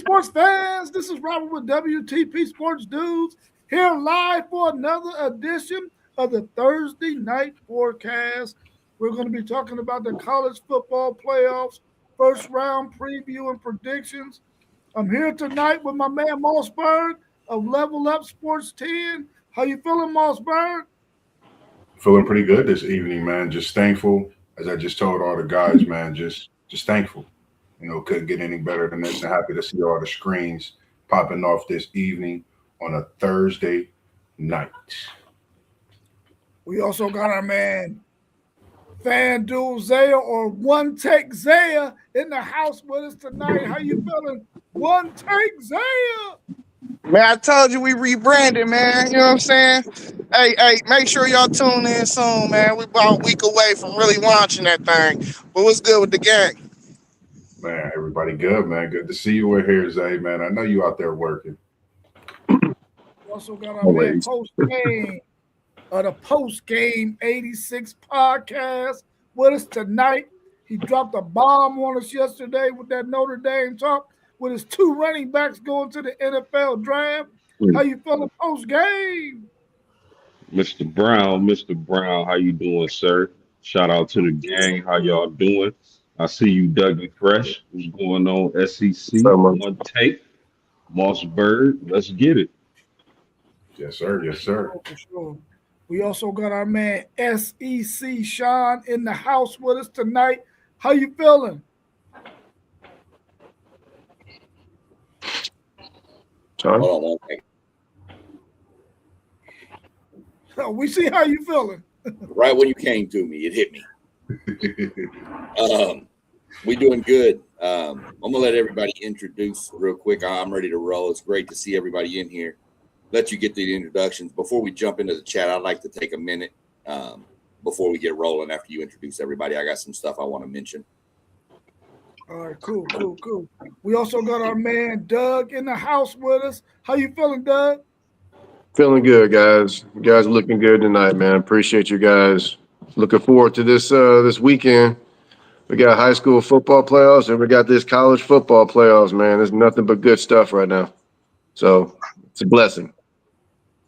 sports fans, this is Robert with WTP Sports Dudes here live for another edition of the Thursday Night Forecast. We're going to be talking about the college football playoffs, first round preview and predictions. I'm here tonight with my man Mossberg of Level Up Sports 10. How you feeling, Mossberg? Feeling pretty good this evening, man. Just thankful, as I just told all the guys, man, just thankful. You know, couldn't get any better than this, and happy to see all the screens popping off this evening on a Thursday night. We also got our man FanDuel Zaya or One Take Zaya in the house with us tonight. How you feeling? One Take Zaya. Man, I told you we rebranded, man. You know what I'm saying? Hey, make sure y'all tune in soon, man. We about a week away from really launching that thing. But what's good with the gang? Man, everybody good, man. Good to see you in here, Zay, man. I know you out there working. We also got our man post-game of the post-game 86 podcast with us tonight. He dropped a bomb on us yesterday with that Notre Dame talk with his two running backs going to the NFL draft. How you feeling post-game? Mr. Brown, how you doing, sir? Shout out to the gang. How y'all doing? I see you, Dougie Fresh. What's going on, SEC? One Take, Mossberg. Let's get it. Yes, sir. Yes, sir. For sure. We also got our man SEC Sean in the house with us tonight. How you feeling? Sean? Hold on. We see how you feeling. Right when you came to me, it hit me. We doing good. I'm gonna let everybody introduce real quick. I'm ready to roll. It's great to see everybody in here. Let you get the introductions. Before we jump into the chat, I'd like to take a minute before we get rolling after you introduce everybody. I got some stuff I want to mention. All right, cool. We also got our man Doug in the house with us. How you feeling, Doug? Feeling good, guys. You guys are looking good tonight, man. Appreciate you guys. Looking forward to this weekend. We got high school football playoffs and we got this college football playoffs, man. There's nothing but good stuff right now. So it's a blessing.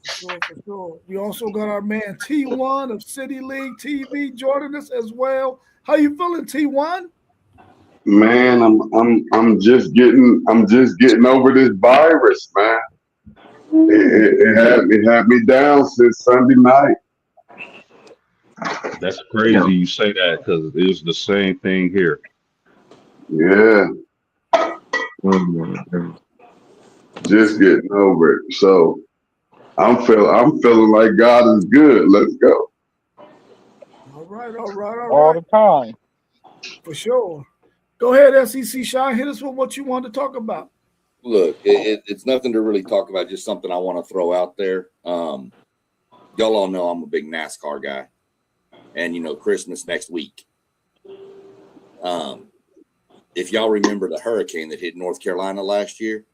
For sure. We also got our man T1 of City League TV joining us as well. How you feeling, T1? Man, I'm just getting over this virus, man. It had me down since Sunday night. That's crazy you say that because it was the same thing here. Yeah. Just getting over it. So I'm feeling like God is good. Let's go. All right. All the time. For sure. Go ahead, SEC Sean. Hit us with what you want to talk about. Look, it's nothing to really talk about, just something I want to throw out there. Y'all all know I'm a big NASCAR guy. And, you know, Christmas next week. If y'all remember the hurricane that hit North Carolina last year,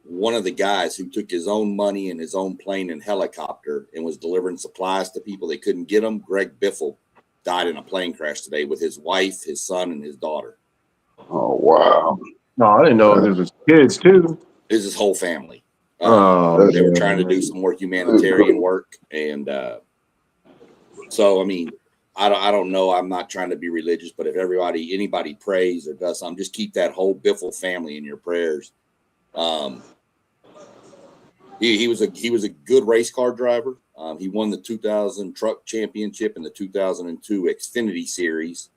one of the guys who took his own money and his own plane and helicopter and was delivering supplies to people that couldn't get them, Greg Biffle, died in a plane crash today with his wife, his son, and his daughter. Oh, wow. No, I didn't know there was kids too. It was his whole family. They were trying to do some more humanitarian work. And so, I mean, I don't know. I'm not trying to be religious, but if anybody prays or does something, just keep that whole Biffle family in your prayers. He was a good race car driver. He won the 2000 truck championship and the 2002 Xfinity series.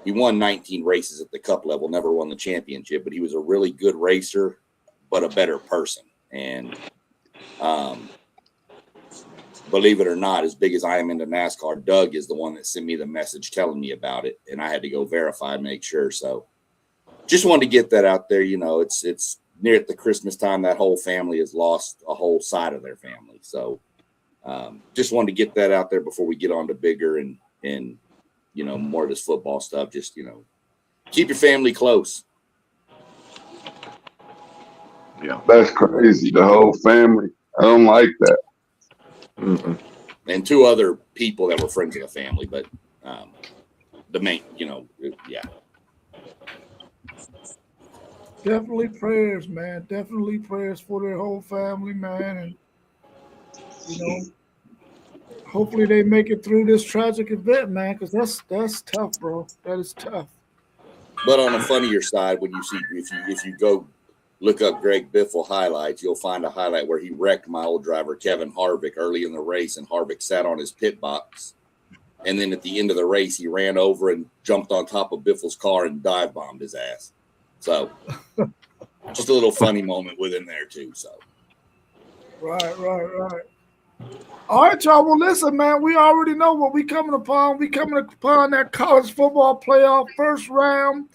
He won 19 races at the cup level, never won the championship, but he was a really good racer, but a better person. And believe it or not, as big as I am into NASCAR, Doug is the one that sent me the message telling me about it, and I had to go verify and make sure. So just wanted to get that out there. You know, it's near at the Christmas time, that whole family has lost a whole side of their family. So just wanted to get that out there before we get on to bigger and you know, more of this football stuff. Just, you know, keep your family close. Yeah, that's crazy. The whole family. I don't like that. Mm-mm. And two other people that were friends of the family, but the main, you know, yeah. Definitely prayers, man. Definitely prayers for their whole family, man. And, you know, hopefully they make it through this tragic event, man, because that's tough, bro. That is tough. But on a funnier side, when you see if you go look up Greg Biffle highlights, you'll find a highlight where he wrecked my old driver Kevin Harvick early in the race, and Harvick sat on his pit box. And then at the end of the race, he ran over and jumped on top of Biffle's car and dive bombed his ass. So just a little funny moment within there too. So Right. All right, y'all. Well, listen, man, we already know what we coming upon. We coming upon that college football playoff first round.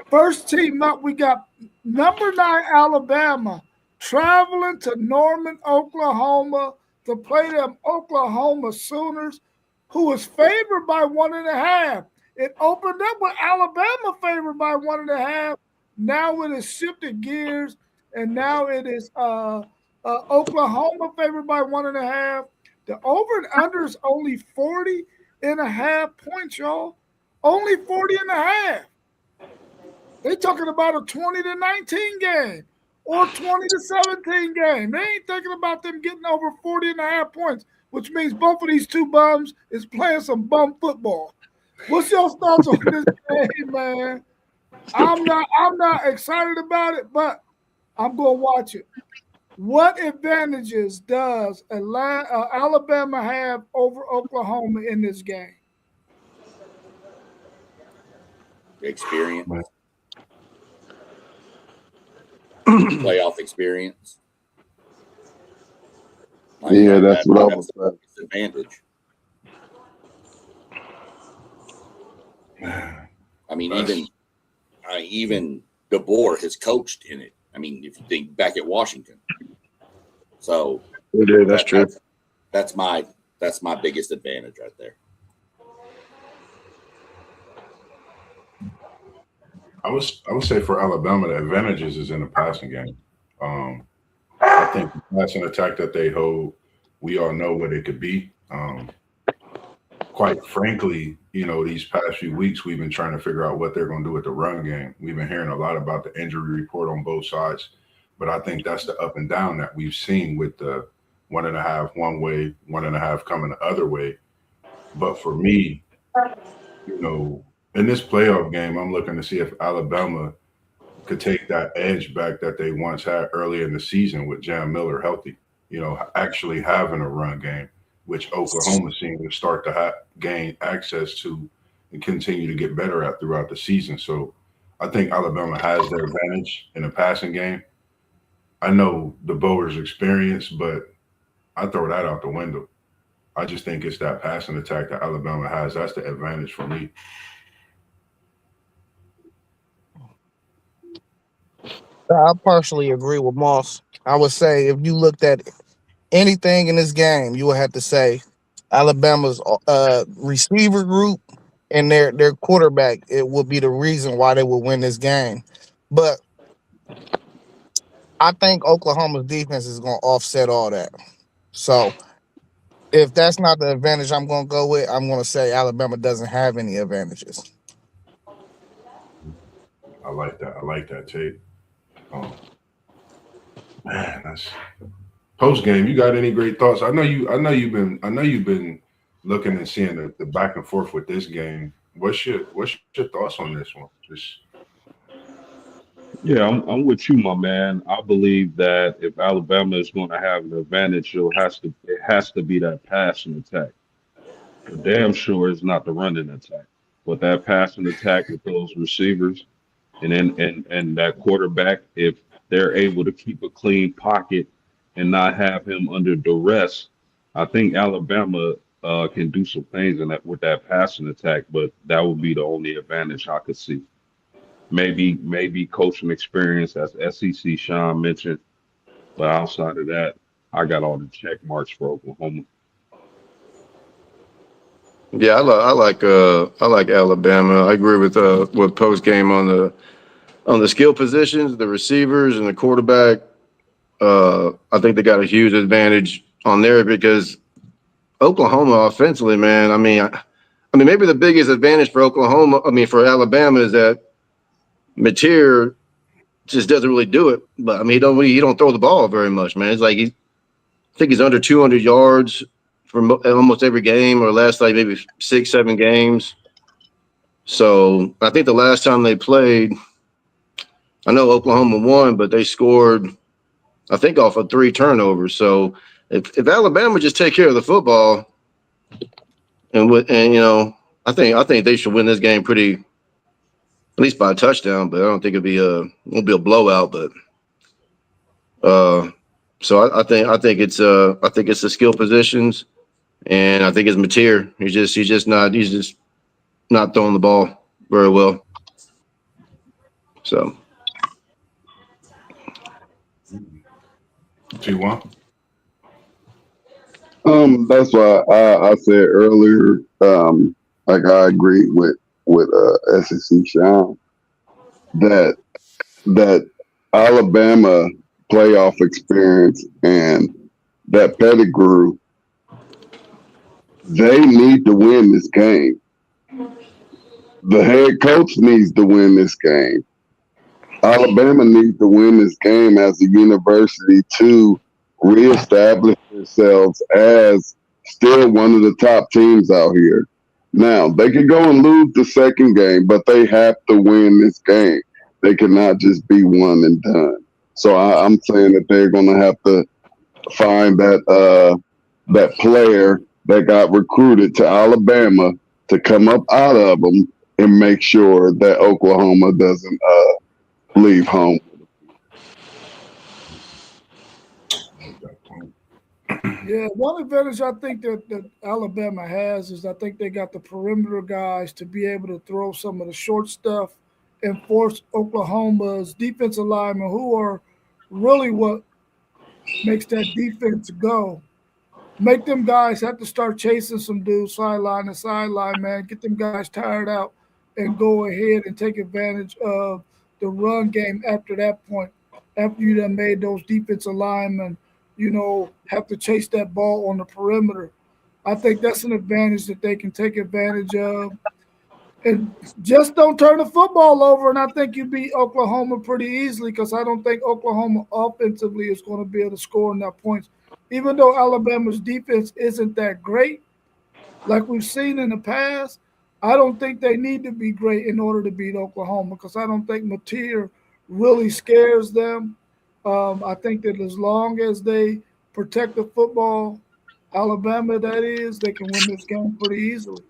First team up, we got number 9 Alabama traveling to Norman, Oklahoma to play them Oklahoma Sooners, who was favored by 1.5. It opened up with Alabama favored by 1.5. Now it has shifted gears, and now it is Oklahoma favored by 1.5. The over and under is only 40.5 points, y'all. Only 40.5. They talking about a 20-19 game or 20-17 game. They ain't thinking about them getting over 40.5 points, which means both of these two bums is playing some bum football. What's your thoughts on this game, man? I'm not excited about it, but I'm gonna watch it. What advantages does Alabama have over Oklahoma in this game? experience, playoff experience. Yeah, that's what I was saying. Advantage. I mean, even DeBoer has coached in it. I mean, if you think back at Washington, so That's true. That's my biggest advantage right there. I would say for Alabama, the advantages is in the passing game. I think the passing attack that they hold, we all know what it could be. Quite frankly, these past few weeks, we've been trying to figure out what they're going to do with the run game. We've been hearing a lot about the injury report on both sides, but I think that's the up and down that we've seen with the 1.5 one way, 1.5 coming the other way. But for me, in this playoff game, I'm looking to see if Alabama could take that edge back that they once had early in the season with Jam Miller healthy, actually having a run game, which Oklahoma seemed to start to gain access to and continue to get better at throughout the season. So I think Alabama has their advantage in the passing game. I know the Bower's experience, but I throw that out the window. I just think it's that passing attack that Alabama has. That's the advantage for me. I partially agree with Moss. I would say if you looked at anything in this game, you would have to say Alabama's receiver group and their quarterback. It would be the reason why they would win this game. But I think Oklahoma's defense is going to offset all that. So if that's not the advantage I'm going to go with, I'm going to say Alabama doesn't have any advantages. I like that tape. Man, that's post game. You got any great thoughts? I know you've been looking and seeing the back and forth with this game. What's your thoughts on this one? Yeah, I'm with you, my man. I believe that if Alabama is going to have an advantage, it has to be that passing attack. For damn sure it's not the running attack, but that passing attack with those receivers and then and that quarterback, if they're able to keep a clean pocket and not have him under duress, I think Alabama can do some things in that with that passing attack. But that would be the only advantage I could see. Maybe coaching experience, as SEC Sean mentioned, but outside of that, I got all the check marks for Oklahoma. Yeah, I like Alabama. I agree with post game on the skill positions, the receivers and the quarterback. I think they got a huge advantage on there because Oklahoma offensively, man. I mean, maybe the biggest advantage for for Alabama is that Mateer just doesn't really do it. But I mean, he don't throw the ball very much, man. It's like I think he's under 200 yards for almost every game, or last like maybe 6-7 games. So I think the last time they played, I know Oklahoma won, but they scored, I think, off of 3 turnovers. So if Alabama just take care of the football, and I think they should win this game pretty, at least by a touchdown. But I don't think won't be a blowout. But so I think it's the skill positions, and I think it's Mateer. He's just not throwing the ball very well. So T1. That's why I said earlier, like I agree with SEC Sean that Alabama playoff experience and that pedigree, they need to win this game. The head coach needs to win this game. Alabama needs to win this game as a university to reestablish themselves as still one of the top teams out here. Now, they could go and lose the second game, but they have to win this game. They cannot just be one and done. So I'm saying that they're going to have to find that player that got recruited to Alabama to come up out of them and make sure that Oklahoma doesn't leave home. Yeah, one advantage I think that Alabama has is I think they got the perimeter guys to be able to throw some of the short stuff and force Oklahoma's defensive linemen, who are really what makes that defense go. Make them guys have to start chasing some dudes sideline to sideline, man. Get them guys tired out and go ahead and take advantage of the run game after that point. After you done made those defensive linemen, have to chase that ball on the perimeter. I think that's an advantage that they can take advantage of. And just don't turn the football over, and I think you beat Oklahoma pretty easily, because I don't think Oklahoma offensively is going to be able to score enough points. Even though Alabama's defense isn't that great, like we've seen in the past, I don't think they need to be great in order to beat Oklahoma, because I don't think Mateer really scares them. I think that as long as they protect the football, Alabama, that is, they can win this game pretty easily.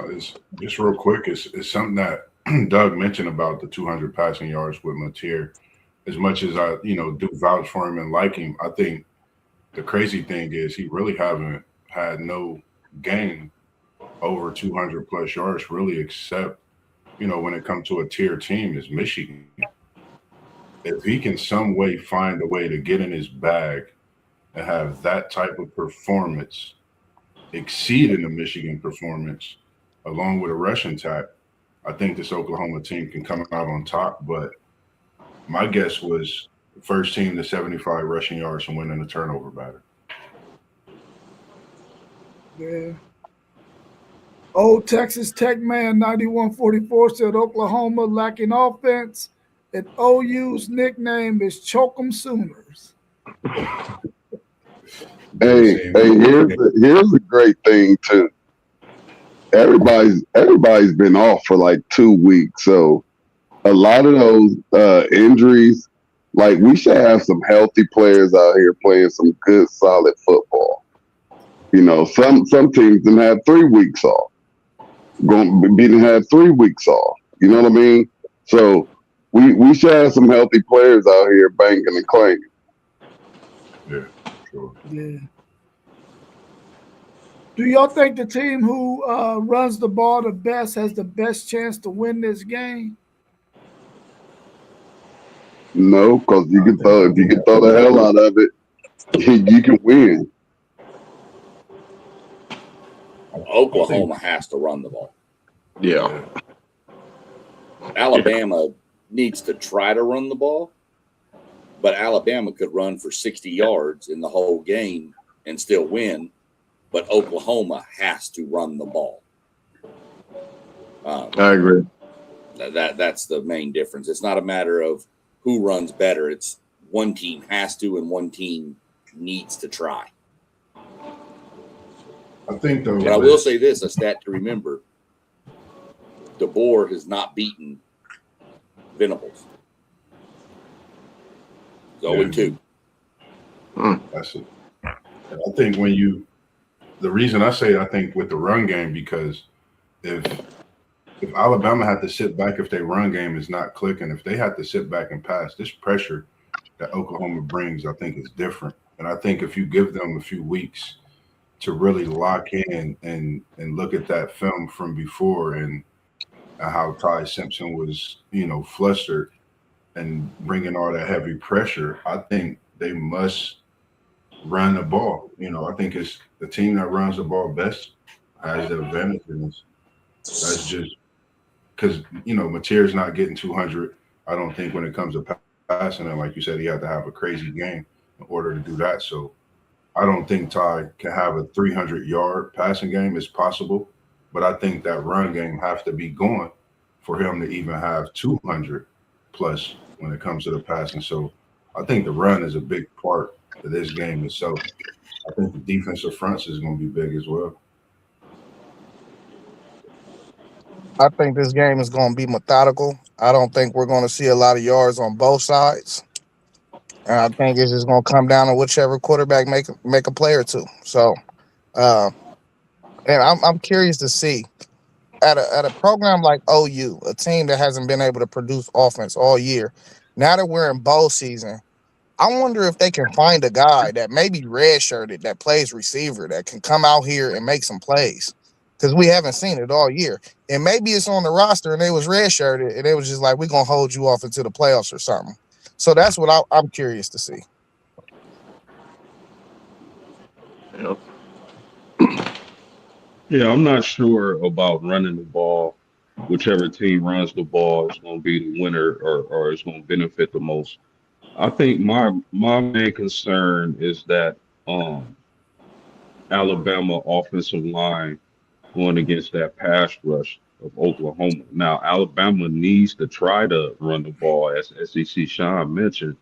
It's just real quick. It's something that Doug mentioned about the 200 passing yards with Mateer. As much as I, do vouch for him and like him, I think the crazy thing is he really haven't had no game over 200 plus yards, really, except, when it comes to a tier team, is Michigan. If he can some way find a way to get in his bag and have that type of performance exceeding the Michigan performance, along with a rushing attack, I think this Oklahoma team can come out on top. But my guess was the first team to 75 rushing yards and winning the turnover battle. Yeah. Old Texas Tech man 9144 said Oklahoma lacking offense, and OU's nickname is Choke 'em Sooners. Hey, here's a great thing too. Everybody's been off for like 2 weeks, so a lot of those injuries, like, we should have some healthy players out here playing some good, solid football. Some teams done had 3 weeks off. Had 3 weeks off. You know what I mean? So we should have some healthy players out here banging and clanging. Yeah, sure. Yeah. Do y'all think the team who runs the ball the best has the best chance to win this game? No, because if you can throw the hell out of it, you can win. Oklahoma has to run the ball. yeah. Alabama needs to try to run the ball, but Alabama could run for 60 yards in the whole game and still win. But Oklahoma has to run the ball. I agree. That's the main difference. It's not a matter of who runs better. It's one team has to and one team needs to try. I think though. But I will say this, a stat to remember. DeBoer has not beaten Venables. 0-2. That's it. I think the reason I say I think with the run game, because if Alabama had to sit back, if their run game is not clicking, if they had to sit back and pass, this pressure that Oklahoma brings, I think is different. And I think if you give them a few weeks to really lock in and look at that film from before and how Ty Simpson was, flustered and bringing all that heavy pressure, I think they must run the ball. I think it's the team that runs the ball best has the advantage in this. That's just because, Mateer's not getting 200, I don't think, when it comes to passing. And like you said, he had to have a crazy game in order to do that. So I don't think Ty can have a 300-yard passing game. It's possible. But I think that run game has to be going for him to even have 200 plus when it comes to the passing. So I think the run is a big part of this game itself. I think the defensive fronts is going to be big as well. I think this game is going to be methodical. I don't think we're going to see a lot of yards on both sides. And I think it's just going to come down to whichever quarterback make a play or two. So, and I'm curious to see at a program like OU, a team that hasn't been able to produce offense all year. Now that we're in bowl season, I wonder if they can find a guy that maybe redshirted that plays receiver that can come out here and make some plays, because we haven't seen it all year. And maybe it's on the roster and they was redshirted and it was just like, we're gonna hold you off into the playoffs or something. So that's what I'm curious to see. Yep. Yeah, I'm not sure about running the ball. Whichever team runs the ball is going to be the winner, or is going to benefit the most. I think my main concern is that Alabama offensive line going against that pass rush of Oklahoma. Now, Alabama needs to try to run the ball, as SEC Sean mentioned,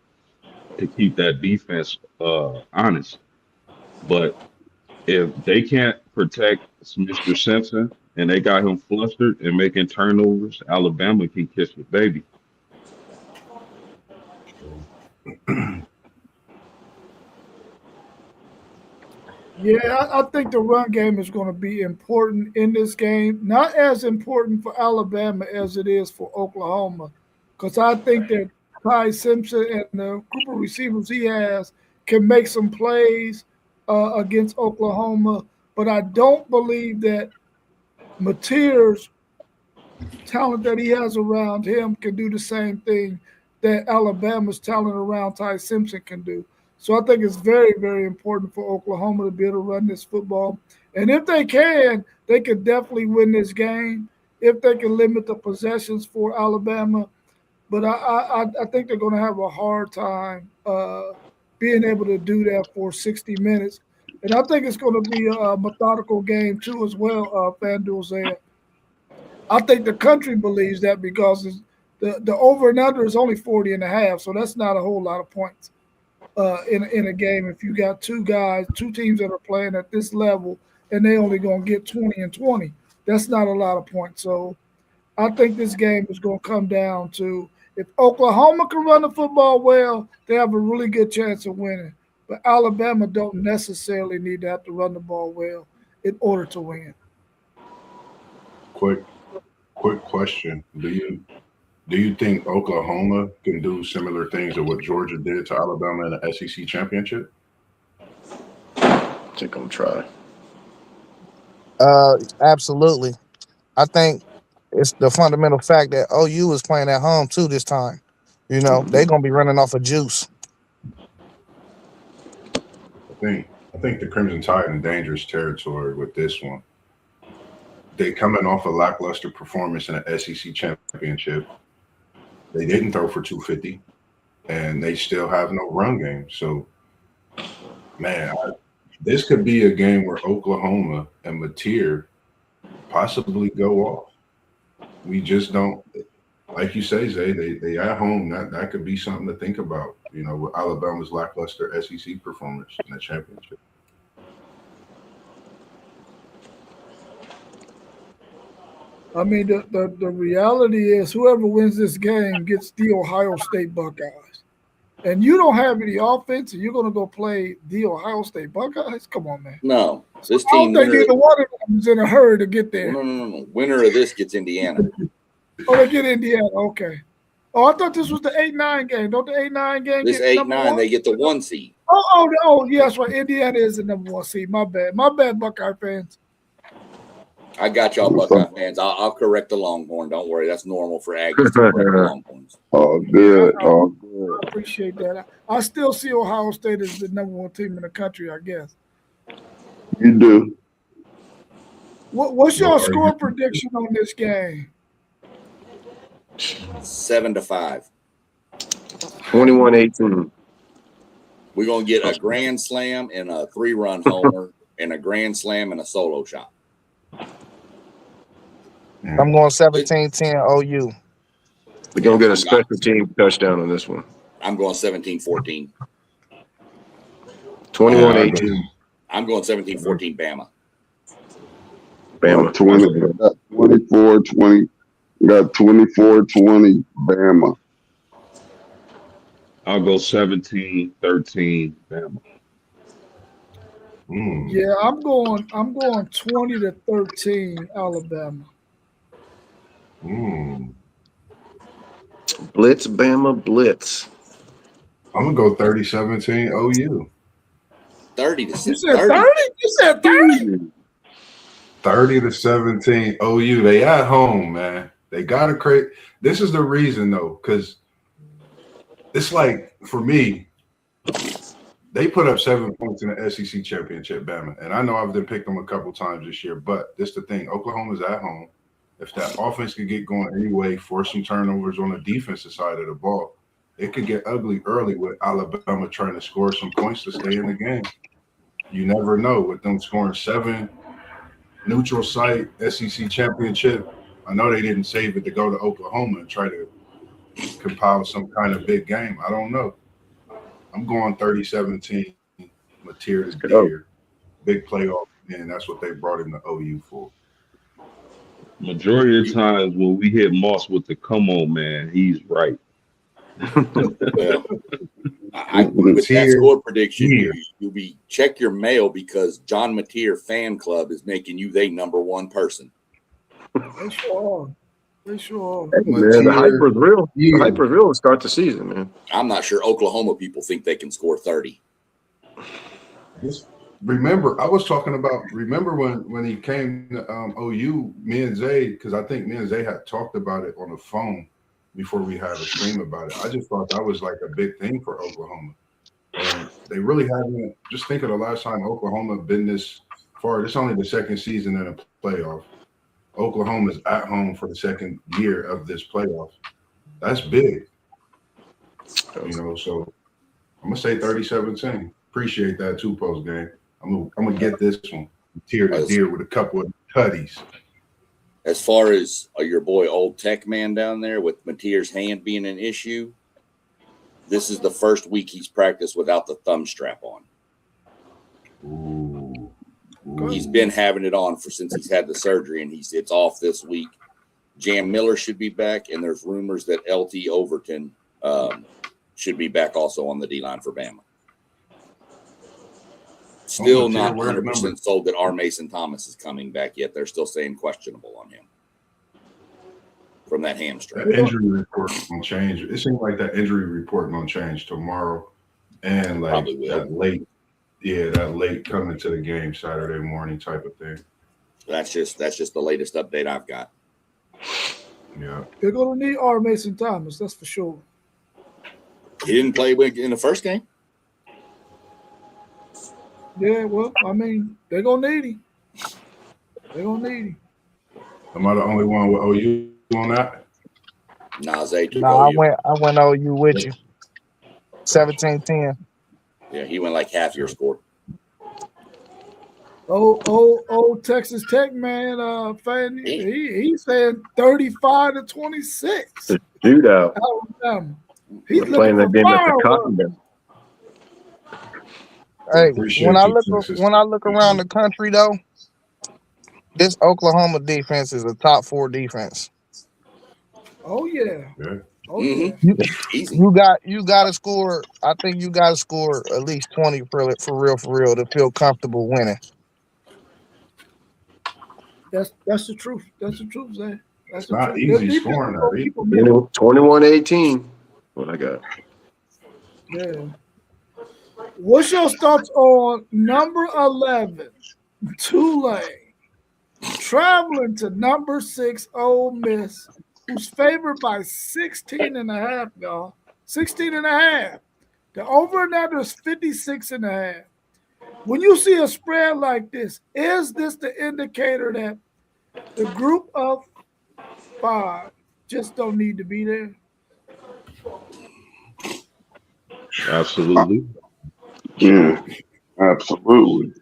to keep that defense honest. But if they can't protect Mr. Simpson and they got him flustered and making turnovers, Alabama can kiss the baby. Yeah, I think the run game is going to be important in this game. Not as important for Alabama as it is for Oklahoma, because I think that Ty Simpson and the group of receivers he has can make some plays against Oklahoma. But I don't believe that Mateer's talent that he has around him can do the same thing that Alabama's talent around Ty Simpson can do. So I think it's very, very important for Oklahoma to be able to run this football. And if they can, they could definitely win this game if they can limit the possessions for Alabama. But I think they're going to have a hard time being able to do that for 60 minutes. And I think it's going to be a methodical game too as well, FanDuel said. I think the country believes that because the over and under is only 40 and a half. So that's not a whole lot of points in a game. If you got two teams that are playing at this level and they only going to get 20 and 20, that's not a lot of points. So I think this game is going to come down to if Oklahoma can run the football well, they have a really good chance of winning. But Alabama don't necessarily need to have to run the ball well in order to win. Quick question: Do you think Oklahoma can do similar things to what Georgia did to Alabama in the SEC championship? I think I'm try. Absolutely. I think it's the fundamental fact that OU is playing at home too this time. They're gonna be running off of juice. I think the Crimson Tide in dangerous territory with this one. They coming off a lackluster performance in the SEC championship. They didn't throw for 250, and they still have no run game. So, man, this could be a game where Oklahoma and Mateer possibly go off. We just don't. like you say, Zay, they at home. That could be something to think about. You know, with Alabama's lackluster SEC performance in the championship. I mean, the reality is whoever wins this game gets the Ohio State Buckeyes. And you don't have any offense, and you're going to go play the Ohio State Buckeyes? Come on, man. No, this I don't team. think either one of them is in a hurry to get there. No. Winner of this gets Indiana. Oh, they get Indiana. Okay. Oh, I thought this was the 8-9 game. Don't the 8-9 game This get number 8-9, one? they get the 1 seed. Oh, yes, right. Indiana is the number 1 seed. My bad, Buckeye fans. I got y'all, Buckeye fans. I'll correct the Longhorn. Don't worry, that's normal for Aggies to correct the Longhorns. Oh, good. Oh, I good. appreciate that. I still see Ohio State as the number 1 team in the country, I guess. You do. What's your score prediction on this game? 7-5. 21-18. We're gonna get a grand slam and a 3-run homer and a grand slam and a solo shot. I'm going 17-10 OU. We're going to get a special team touchdown on this one. I'm going 17-14. 21-18. I'm going 17-14 Bama. Bama. 24-20. Got 24-20 Bama. I'll go 17-13 Bama. Yeah, I'm going 20-13 Alabama. Blitz, Bama, blitz. I'm gonna go 30-17 OU. 30 to You 6. said 30? You said 30? 30-17 OU. They at home, man. They gotta create. This is the reason though, because it's like for me, they put up 7 points in the SEC championship, Bama, and I know I've been picked them a couple times this year. But this the thing: Oklahoma's at home. If that offense could get going anyway, force some turnovers on the defensive side of the ball, it could get ugly early with Alabama trying to score some points to stay in the game. You never know with them scoring 7 neutral site SEC championship. I know they didn't save it to go to Oklahoma and try to compile some kind of big game. I don't know. I'm going 30-17, Mateer to Deer. Big playoff, and that's what they brought in the OU for. Majority of the times when we hit Moss with the come on, man, he's right. Well, with that score prediction, you'll be check your mail because John Mateer fan club is making you their number 1 person. They sure are. They sure are. Hey, man, the hype was real. The hype was real to start the season, man. I'm not sure Oklahoma people think they can score 30. Remember, I was talking about. Remember when he came to OU, me and Zay, because I think me and Zay had talked about it on the phone before we had a stream about it. I just thought that was like a big thing for Oklahoma. And they really haven't. Just think of the last time Oklahoma been this far. It's only the second season in a playoff. Oklahoma's at home for the second year of this playoff. That's big. You know, so I'm gonna say 30-17. Appreciate that too, post game. I'm gonna get this one. Tear to Deer with a couple of tutties. As far as your boy Old Tech Man down there with Mateer's hand being an issue, this is the first week he's practiced without the thumb strap on. Ooh. He's been having it on since he's had the surgery, and it's off this week. Jam Miller should be back, and there's rumors that LT Overton should be back also on the D-line for Bama. Still not 100% sold that R. Mason Thomas is coming back yet. They're still saying questionable on him from that hamstring. That injury report will change. It seems like that injury report will change tomorrow, and like that late coming to the game Saturday morning type of thing. That's just the latest update I've got. Yeah, they're gonna need R. Mason Thomas. That's for sure. He didn't play in the first game. Yeah, well, I mean, they're gonna need him. They're gonna need him. Am I the only one with OU on that? Nah, Zay took I OU. went OU with you. 17-10. Yeah, he went like half your score. Old Texas Tech man, fan, he's saying 35-26. Shootout. Alabama. He's We're looking playing for that game at the fireworks. Cotton Bowl. Hey, Appreciate you, Texas. when I look around the country though, this Oklahoma defense is a top 4 defense. Oh yeah. Yeah. Oh yeah. You Easy. you got to score. I think you got to score at least 20 for real to feel comfortable winning. That's the truth. That's the truth, Zay. That's It's the not truth. Their easy defense scoring is that gonna either. keep them in it. 21-18. What I got? Yeah. What's your thoughts on number 11, Tulane, traveling to number 6, Ole Miss, who's favored by 16.5, y'all. 16.5. The over and under is 56.5. When you see a spread like this, is this the indicator that the group of 5 just don't need to be there? Absolutely. Yeah, absolutely.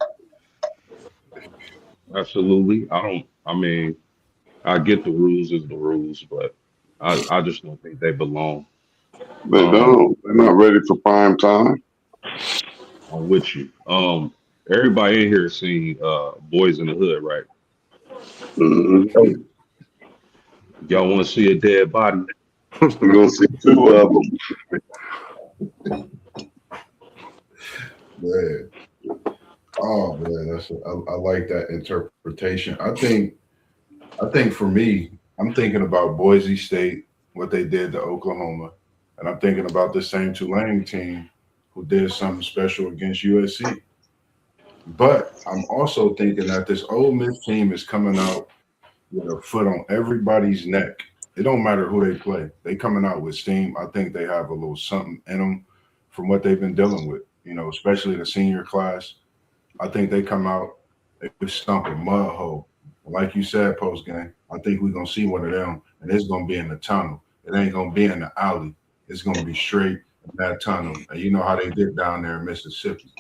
Absolutely. I mean, I get the rules is the rules, but I just don't think they belong. They Um, don't. They're not ready for prime time. I'm with you. Everybody in here seen Boys in the Hood, right? Mm-hmm. Y'all want to see a dead body? We're gonna see 2 of them. Man. Oh man, I like that interpretation. I think for me, I'm thinking about Boise State, what they did to Oklahoma, and I'm thinking about the same Tulane team who did something special against USC. But I'm also thinking that this Ole Miss team is coming out with a foot on everybody's neck. It don't matter who they play. They coming out with steam. I think they have a little something in them from what they've been dealing with. Especially the senior class. I think they come out, they stump a mud hole. Like you said, post game, I think we're gonna see one of them, and it's gonna be in the tunnel. It ain't gonna be in the alley. It's gonna be straight in that tunnel. And you know how they did down there in Mississippi.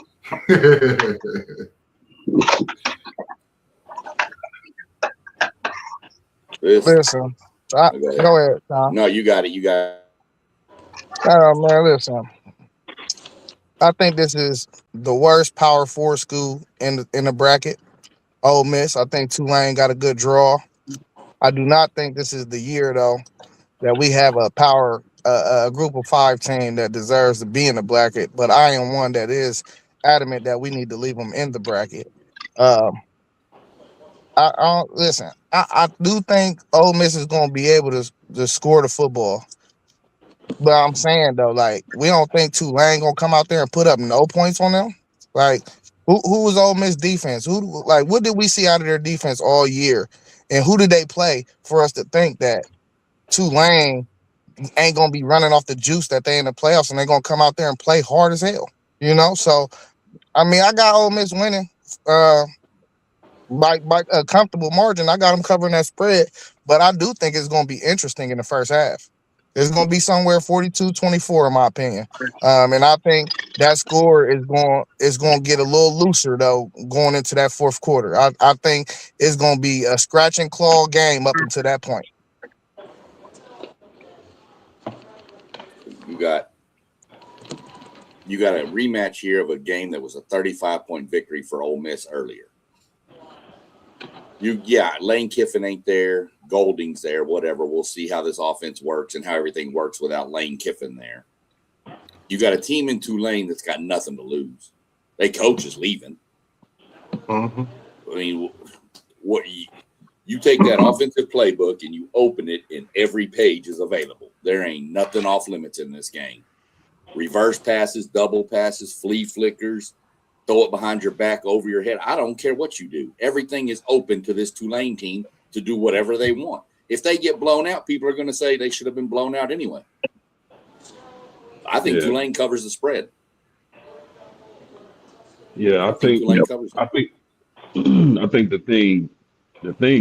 Listen, go ahead, Tom. No, you got it. You got it. Oh man, listen. I think this is the worst Power 4 school in the bracket. Ole Miss. I think Tulane got a good draw. I do not think this is the year though that we have a group of 5 team that deserves to be in the bracket. But I am one that is adamant that we need to leave them in the bracket. Um, I don't listen. I do think Ole Miss is going to be able to score the football. But I'm saying though, like we don't think Tulane gonna come out there and put up no points on them. Like who was Ole Miss defense? Who like what did we see out of their defense all year? And who did they play for us to think that Tulane ain't gonna be running off the juice that they in the playoffs and they're gonna come out there and play hard as hell? So I mean I got Ole Miss winning by a comfortable margin. I got them covering that spread, but I do think it's gonna be interesting in the first half. It's going to be somewhere 42-24 in my opinion. And I think that score is going to get a little looser though going into that fourth quarter. I think it's going to be a scratch and claw game up until that point. You got a rematch here of a game that was a 35-point victory for Ole Miss earlier. Lane Kiffin ain't there. Golding's there, whatever. We'll see how this offense works and how everything works without Lane Kiffin there. You got a team in Tulane that's got nothing to lose. Their coach is leaving. Mm-hmm. I mean, what you take that offensive playbook and you open it, and every page is available. There ain't nothing off limits in this game. Reverse passes, double passes, flea flickers. Throw it behind your back, over your head. I don't care what you do. Everything is open to this Tulane team to do whatever they want. If they get blown out, people are going to say they should have been blown out anyway. I think Tulane covers the spread. Yeah, I think Tulane covers it. I think the thing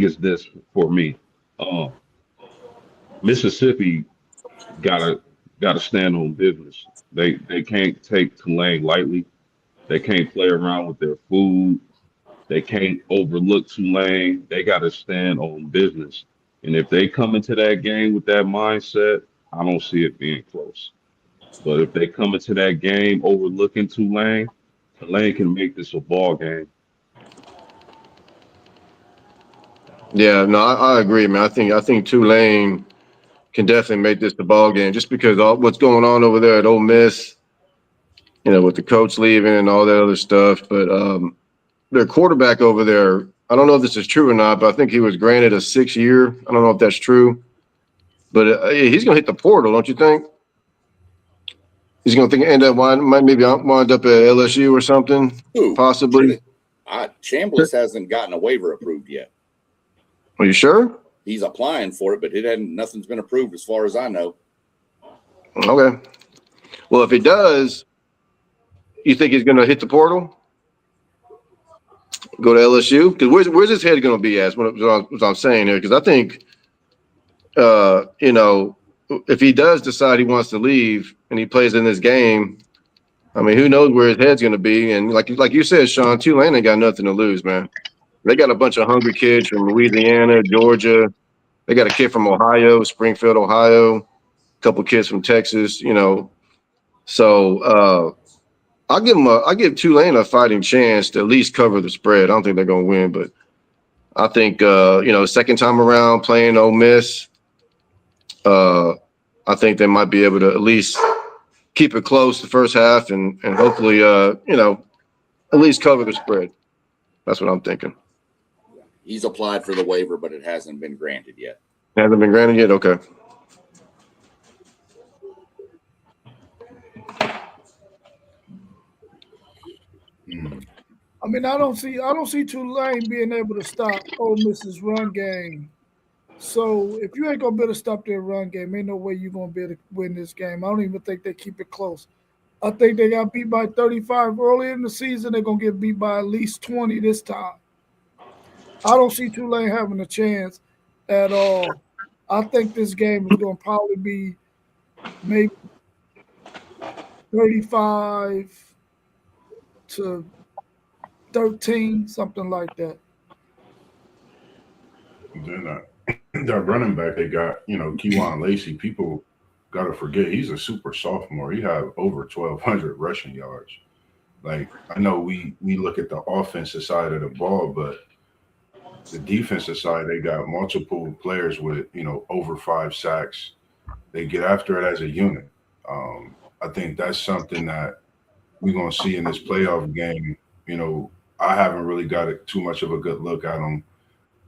is this for me. Mississippi gotta stand on business. They can't take Tulane lightly. They can't play around with their food. They can't overlook Tulane. They got to stand on business. And if they come into that game with that mindset, I don't see it being close. But if they come into that game overlooking Tulane, Tulane can make this a ball game. Yeah, no, I agree, man. I think Tulane can definitely make this the ball game just because all what's going on over there at Ole Miss, with the coach leaving and all that other stuff. But their quarterback over there, I don't know if this is true or not, but I think he was granted a 6-year. I don't know if that's true, but he's going to hit the portal, don't you think? He's going to end up maybe wind up at LSU or something, Who? possibly. Chambliss hasn't gotten a waiver approved yet. Are you sure? He's applying for it, but nothing's been approved as far as I know. Okay. Well, if he does, you think he's going to hit the portal? Go to LSU? Because where's his head going to be at? What I'm saying here. Because I think, if he does decide he wants to leave and he plays in this game, I mean, who knows where his head's going to be? And like you said, Sean, Tulane ain't got nothing to lose, man. They got a bunch of hungry kids from Louisiana, Georgia. They got a kid from Ohio, Springfield, Ohio. A couple kids from Texas. So I give Tulane a fighting chance to at least cover the spread. I don't think they're going to win, but I think second time around playing Ole Miss, I think they might be able to at least keep it close the first half and hopefully at least cover the spread. That's what I'm thinking. He's applied for the waiver, but it hasn't been granted yet. Hasn't been granted yet? Okay. I mean, I don't see Tulane being able to stop Ole Miss's run game. So if you ain't gonna be able to stop their run game, ain't no way you're gonna be able to win this game. I don't even think they keep it close. I think they got beat by 35 early in the season. They're gonna get beat by at least 20 this time. I don't see Tulane having a chance at all. I think this game is gonna probably be maybe 35 to 13, something like that. Then that running back they got, Kewan Lacey, people got to forget he's a super sophomore. He had over 1,200 rushing yards. Like, I know we look at the offensive side of the ball, but the defensive side, they got multiple players with, over 5 sacks. They get after it as a unit. I think that's something that we're going to see in this playoff game. I haven't really got too much of a good look at them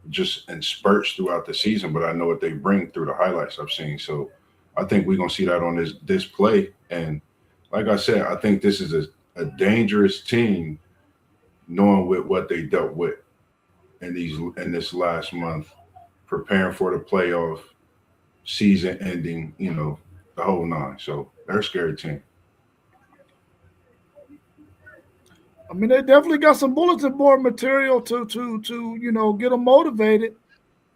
just in spurts throughout the season, but I know what they bring through the highlights I've seen. So I think we're going to see that on this play. And like I said, I think this is a dangerous team knowing with what they dealt with in this last month, preparing for the playoff, season ending, the whole nine. So they're a scary team. I mean, they definitely got some bulletin board material to get them motivated.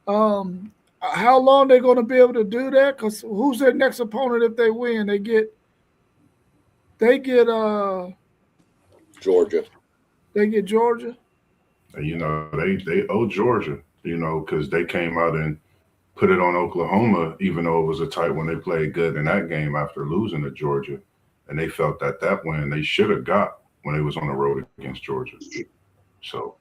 How long they're going to be able to do that? Because who's their next opponent if they win? They get Georgia. They get Georgia. They owe Georgia, because they came out and put it on Oklahoma, even though it was a tight one. They played good in that game after losing to Georgia, and they felt that win they should have got when they was on the road against Georgia. So,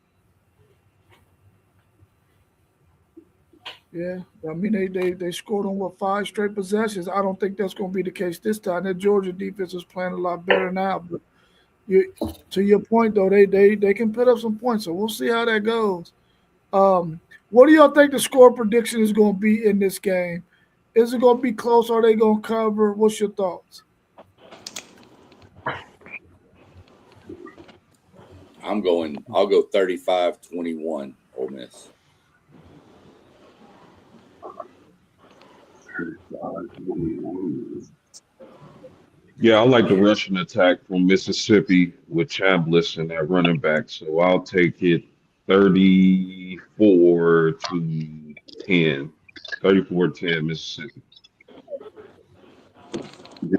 yeah, I mean they scored on 5 straight possessions. I don't think that's going to be the case this time. That Georgia defense is playing a lot better now. But to your point though, they can put up some points. So we'll see how that goes. What do y'all think the score prediction is going to be in this game? Is it going to be close? Or are they going to cover? What's your thoughts? I'll go 35-21 Ole Miss. Yeah, I like the rushing attack from Mississippi with Chambliss and that running back. So I'll take it 34-10. 34-10 Mississippi.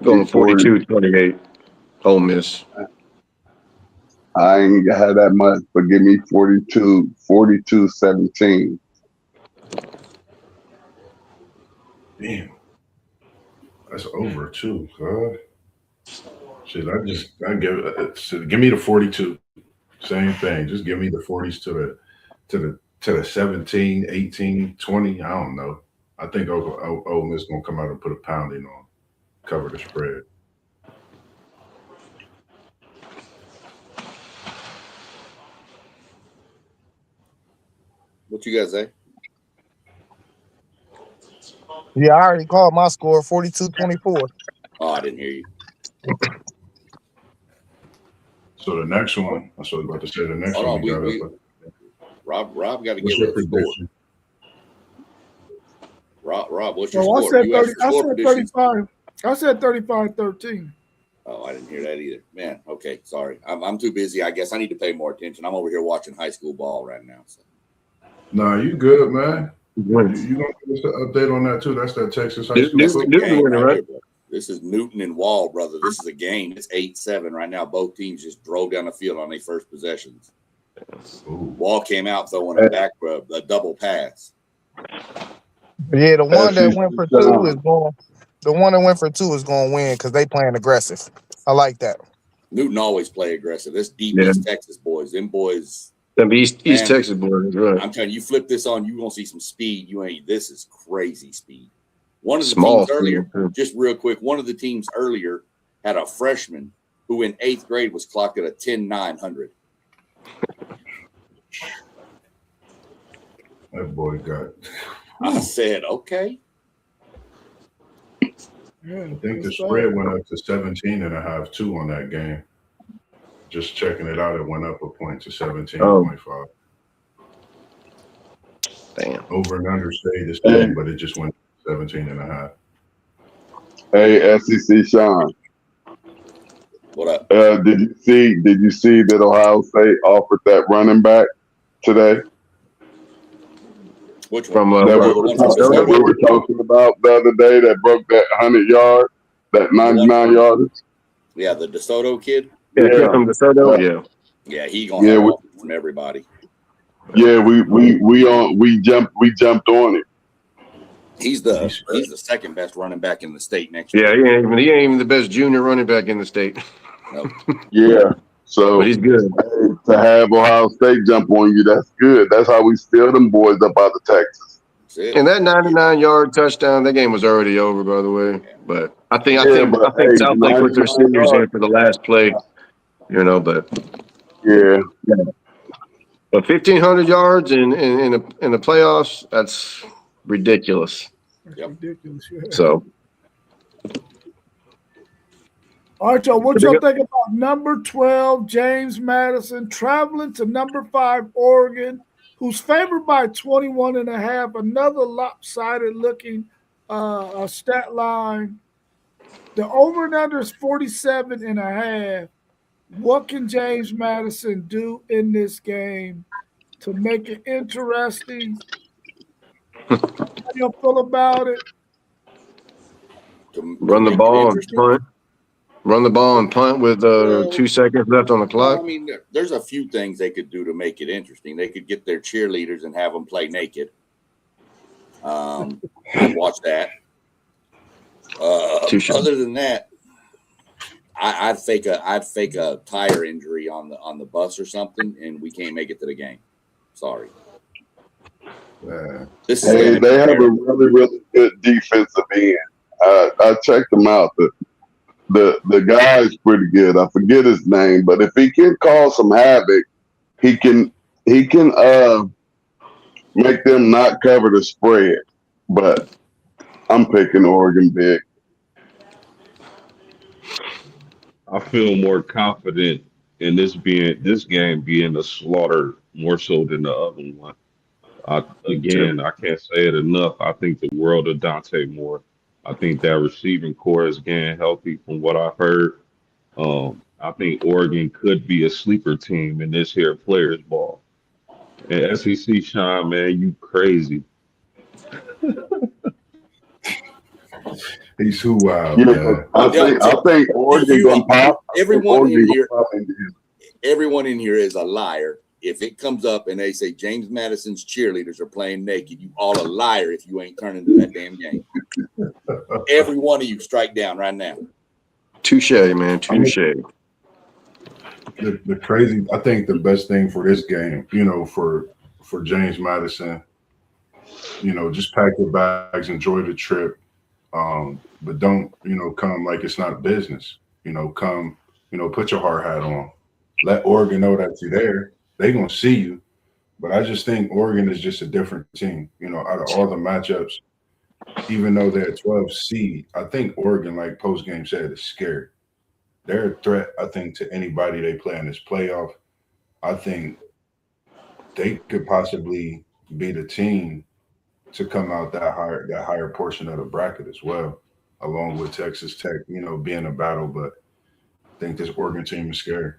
Going 42-28 Ole Miss. I ain't had that much, but give me 42-17. Damn, that's over too. Huh? Shit, give me the 42. Same thing. Just give me the 40s to the 17, 18, 20. I don't know. I think Ole Miss gonna come out and put a pounding on, cover the spread. What you guys say? Yeah, I already called my score 42-24. Oh, I didn't hear you. So the next one, I was about to say the next Hold one on, we got we up. Rob got to What's give your us a score. prediction? Rob, what's your So I score? said You 30. asked for I score said predictions. 35. I said 35-13. Oh, I didn't hear that either. Man, okay, sorry. I'm too busy. I guess I need to pay more attention. I'm over here watching high school ball right now. So. Nah, you good, man. Winning. You gonna give us an update on that too? That's that Texas high Duke- school Duke- football. Duke Game winning, right? here, brother. This is Newton and Wall, brother. This is a game. It's 8-7 right now. Both teams just drove down the field on their first possessions. Ooh. Wall came out throwing a back a double pass. Yeah, the one that SEC went for two Sean. is going. The one that went for two is going to win because they playing aggressive. I like that. Newton always play aggressive. This deep Yeah. East Texas boys. Them boys. Them East Man. Texas boys, right? I'm telling you, flip this on, you're gonna see some speed. This is crazy speed. One of the Small teams earlier, field, too. just real quick, one of the teams earlier had a freshman who in 8th grade was clocked at a 10,900. That boy got. I said, okay. Yeah, I think the spread went up to 17.5 too on that game. Just checking it out, it went up a point to 17.5. Damn. Over and under stayed the same, but it just went 17.5. Hey, SEC Sean. What up? Did you see that Ohio State offered that running back today? Which From one? That The one from that we DeSoto? were talking about the other day that broke that 100 yard, that 99 yardage. Yeah, the DeSoto kid. Yeah, Yeah. from DeSoto. Yeah. Yeah, he gonna have offers from everybody. Yeah, we jumped on it. He's the second best running back in the state next Yeah, year. he ain't even the best junior running back in the state. No. Yeah. So But he's good. to have Ohio State jump on you, that's good. That's how we steal them boys up out of Texas. That's it. And that 99-yard touchdown, that game was already over, by the way. But I think hey, Southlake put their 99 seniors in yards. for the last play. But Yeah. But 1,500 yards in the playoffs, that's ridiculous. That's Yep. ridiculous. Yeah. So All right, y'all. What y'all think about number 12, James Madison, traveling to number 5, Oregon, who's favored by 21.5? Another lopsided looking stat line. The over and under is 47.5. What can James Madison do in this game to make it interesting? How do you feel about it? run the ball and punt. Run the ball and punt with 2 seconds left on the clock. I mean, there's a few things they could do to make it interesting. They could get their cheerleaders and have them play naked. I'd watch that. Other than that, I'd fake a tire injury on the bus or something, and we can't make it to the game. Sorry. They have a really, really good defensive end. I checked them out. The guy's pretty good. I forget his name, but if he can cause some havoc, he can make them not cover the spread. But I'm picking Oregon big. I feel more confident in this game being a slaughter more so than the other one. I can't say it enough. I think the world of Dante Moore. I think that receiving core is getting healthy from what I've heard. I think Oregon could be a sleeper team in this here players ball. And SEC Sean, man, you crazy. He's too wild. Yeah, I think Oregon gonna pop. Everyone in here, everyone in here is a liar. If it comes up and they say James Madison's cheerleaders are playing naked, you all a liar if you ain't turning to that damn game. Every one of you strike down right now. Touche, man. Touche. The crazy, I think the best thing for this game, for James Madison, just pack your bags, enjoy the trip, but don't, come like it's not business. Come, put your hard hat on. Let Oregon know that you're there. They're going to see you. But I just think Oregon is just a different team. Out of all the matchups, even though they're 12 seed, I think Oregon, like post-game said, is scared. They're a threat, I think, to anybody they play in this playoff. I think they could possibly be the team to come out that higher portion of the bracket as well, along with Texas Tech, being a battle. But I think this Oregon team is scary.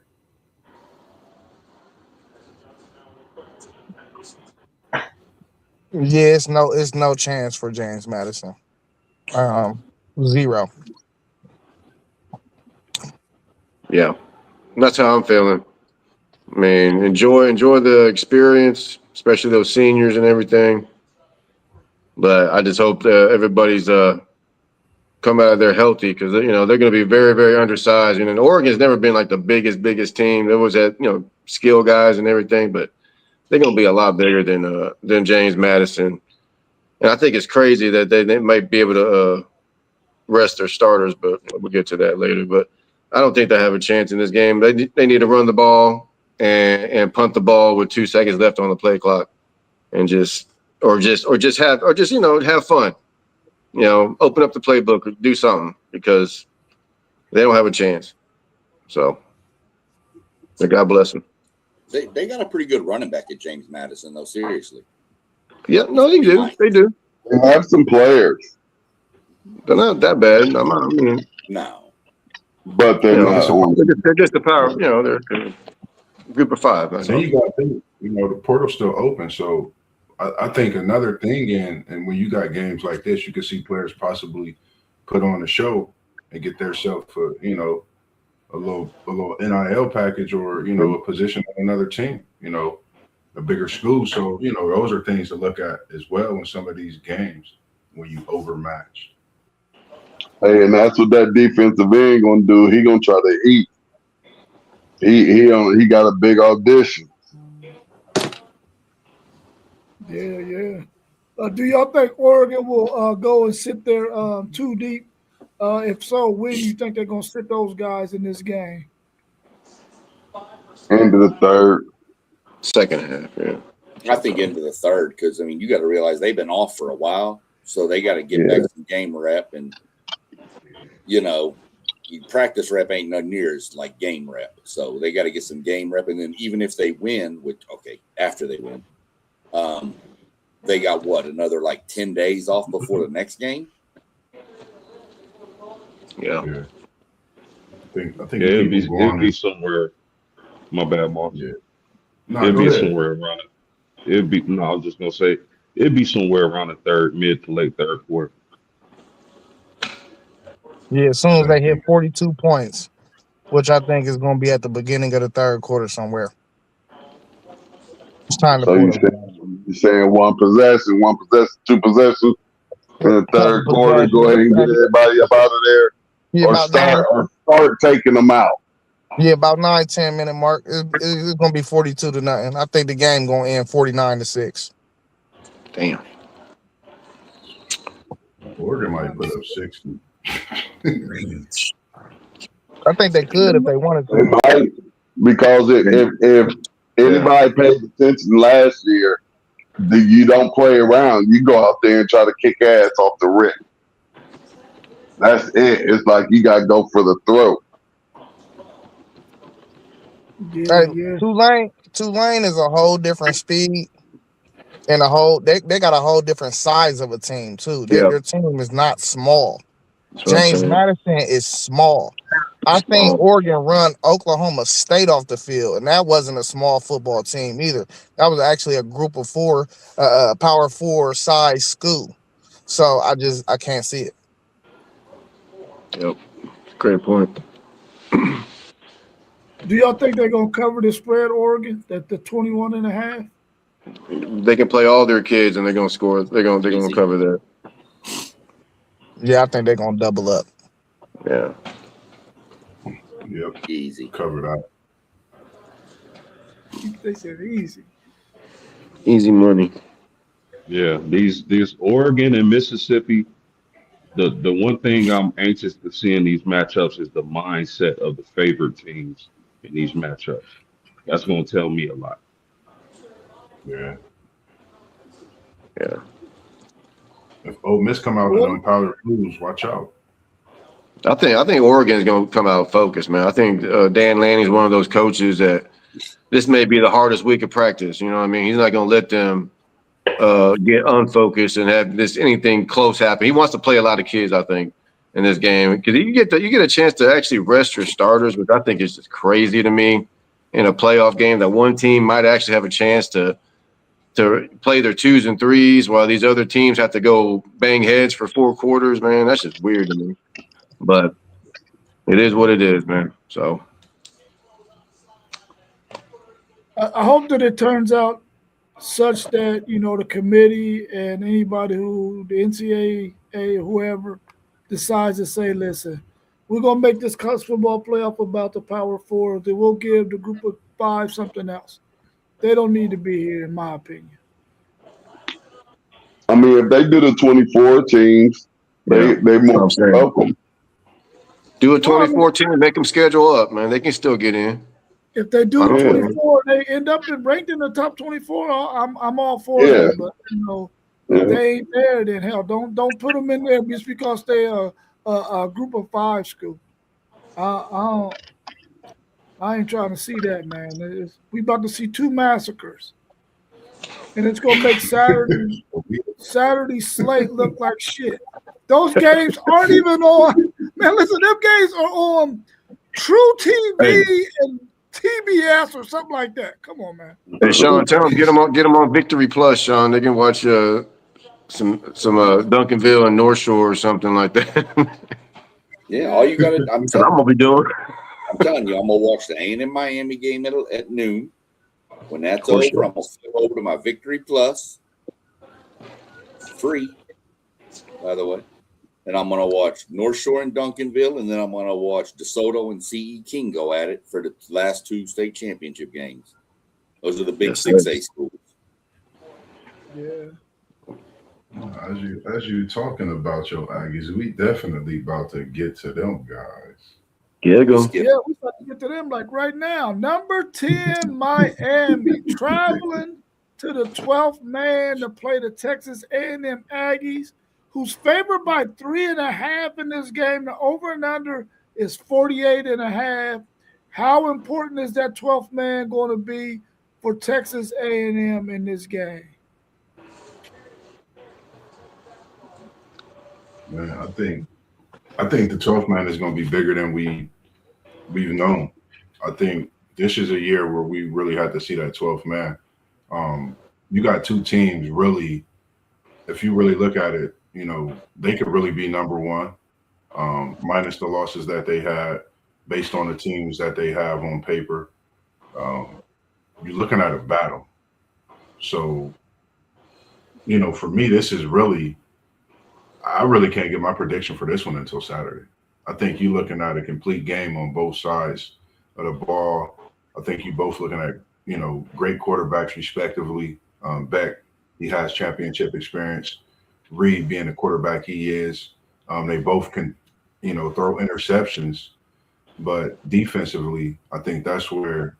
Yeah, it's no chance for James Madison. Zero. Yeah, that's how I'm feeling. I mean, enjoy the experience, especially those seniors and everything. But I just hope that everybody's come out of there healthy because they're going to be very, very undersized. And Oregon's never been like the biggest team. There was that skill guys and everything, but they're going to be a lot bigger than James Madison. And I think it's crazy that they might be able to rest their starters, but we'll get to that later. But I don't think they have a chance in this game. They need to run the ball and punt the ball with 2 seconds left on the play clock, and just have fun. Open up the playbook or do something because they don't have a chance. So, God bless them. They got a pretty good running back at James Madison, though. Seriously. Yeah, no, they do. They do. They have some players. They're not that bad. No. But they're not. They're just the power. They're a group of five. So you got to think, the portal's still open. So I think another thing, and when you got games like this, you can see players possibly put on a show and get themselves a little NIL package or a position on another team, a bigger school. So those are things to look at as well in some of these games when you overmatch. Hey, and that's what that defensive end gonna do. He gonna try to eat. He got a big audition. Yeah. Do y'all think Oregon will go and sit there too deep? If so, when do you think they're gonna sit those guys in this game? End of the third. Second half, yeah. I think into the third because you got to realize they've been off for a while, so they got to get back some game rep, and practice rep ain't no near as like game rep, so they got to get some game rep, and then even if they win, after they win, they got another like 10 days off before the next game. Yeah. I think it'd be somewhere. My bad, Mark. Yeah. It'd be somewhere around it. I was just gonna say it'd be somewhere around the mid to late third quarter. Yeah, as soon as they hit 42 points, which I think is going to be at the beginning of the third quarter somewhere. It's time to So you're saying one possession, 2 possessions in the third quarter. Go ahead and get everybody up out of there, or start taking them out. Yeah, about 9-10 minute mark. It's going to be 42-0. I think the game going to end 49-6. Damn. Oregon might put up 60. I think they could if they wanted to. They might, because if anybody paid attention last year, you don't play around. You go out there and try to kick ass off the rip. That's it. It's like you got to go for the throat. Yeah. Tulane is a whole different speed and they got a whole different size of a team too. Their team is not small. James Madison is small. I think Oregon run Oklahoma State off the field, and that wasn't a small football team either. That was actually a group of 4, Power 4 size school. So I can't see it. Yep, great point. Do y'all think they're going to cover the spread, Oregon, that the 21.5? They can play all their kids and they're gonna score. They're gonna Easy. cover that. Yeah, I think they're gonna double up. Yeah. Yep, Easy. cover that. They said easy. Easy money. Yeah, these Oregon and Mississippi. The one thing I'm anxious to see in these matchups is the mindset of the favored teams in these matchups. That's going to tell me a lot. Yeah. Yeah. If Ole Miss come out Well, and unpowered lose, watch out. I think Oregon's gonna come out focused, man. I think Dan Lanning's one of those coaches that this may be the hardest week of practice. You know what I mean? He's not gonna let them get unfocused and have this anything close happen. He wants to play a lot of kids, I think, in this game because you get a chance to actually rest your starters, which I think is just crazy to me in a playoff game that one team might actually have a chance to play their 2s and 3s while these other teams have to go bang heads for 4 quarters. Man, that's just weird to me. But it is what it is, man. So I hope that it turns out such that, the committee and anybody who, the NCAA, whoever, decides to say, listen, we're going to make this college football playoff about the Power Four. Then we'll give the group of 5 something else. They don't need to be here, in my opinion. I mean, if they do the 24 teams, yeah, they that's what more I'm saying. welcome. Do a Well, I mean, 2014 and make them schedule up, man. They can still get in. if they do I'm the Yeah, 24, they end up ranked in the top 24. I'm all for yeah, that. But if yeah. they ain't there, then hell, don't put them in there just because they are a group of 5 school. I ain't trying to see that, man. We about to see 2 massacres, and it's gonna make Saturday slate look like shit. Those games aren't even on. Man, listen, them games are on True Hey, TV and TBS or something like that. Come on, man. hey, Sean, tell them get them on Victory Plus, Sean. They can watch some Duncanville and North Shore or something like that. Yeah, all you got to. That's what I'm gonna be doing. I'm telling you, I'm gonna watch the A&M Miami game at noon. When that's For over, sure. I'm gonna flip over to my Victory Plus, free, by the way, and I'm gonna watch North Shore and Duncanville, and then I'm gonna watch DeSoto and CE King go at it for the last 2 state championship games. Those are the big Yes, 6A schools. Yeah. As you talking about your Aggies, we definitely about to get to them guys. Get them. Skip. Yeah, we about to get to them like right now. Number 10, Miami, traveling to the 12th man to play the Texas A&M Aggies, who's favored by 3.5 in this game. The over and under is 48.5. How important is that 12th man going to be for Texas A&M in this game? Man, I think the 12th man is going to be bigger than we've known. I think this is a year where we really had to see that 12th man. You got 2 teams really. If you really look at it, they could really be number 1, minus the losses that they had, based on the teams that they have on paper. You're looking at a battle. So, for me, this is really. I really can't get my prediction for this one until Saturday. I think you're looking at a complete game on both sides of the ball. I think you both looking at, great quarterbacks respectively. Beck, he has championship experience. Reed being the quarterback he is. They both can, throw interceptions. But defensively, I think that's where,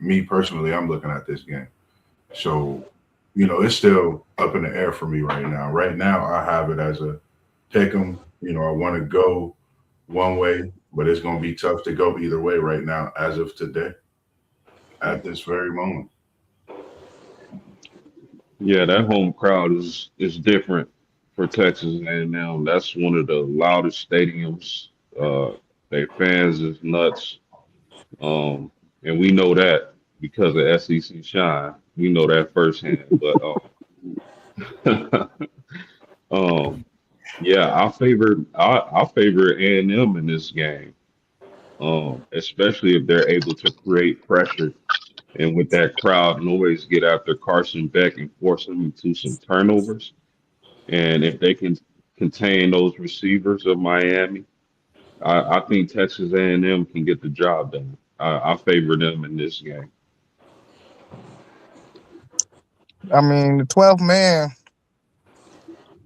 me personally, I'm looking at this game. So, it's still up in the air for me right now. Right now, I have it as a pick 'em. I want to go one way, but it's going to be tough to go either way right now as of today, at this very moment. Yeah, that home crowd is different for Texas A&M. That's one of the loudest stadiums. Their fans is nuts, and we know that because of SEC Shine. We know that firsthand. But yeah, I favor A&M in this game. especially if they're able to create pressure and with that crowd noise get after Carson Beck and force him into some turnovers. And if they can contain those receivers of Miami, I think Texas A&M can get the job done. I favor them in this game. I mean, the 12th man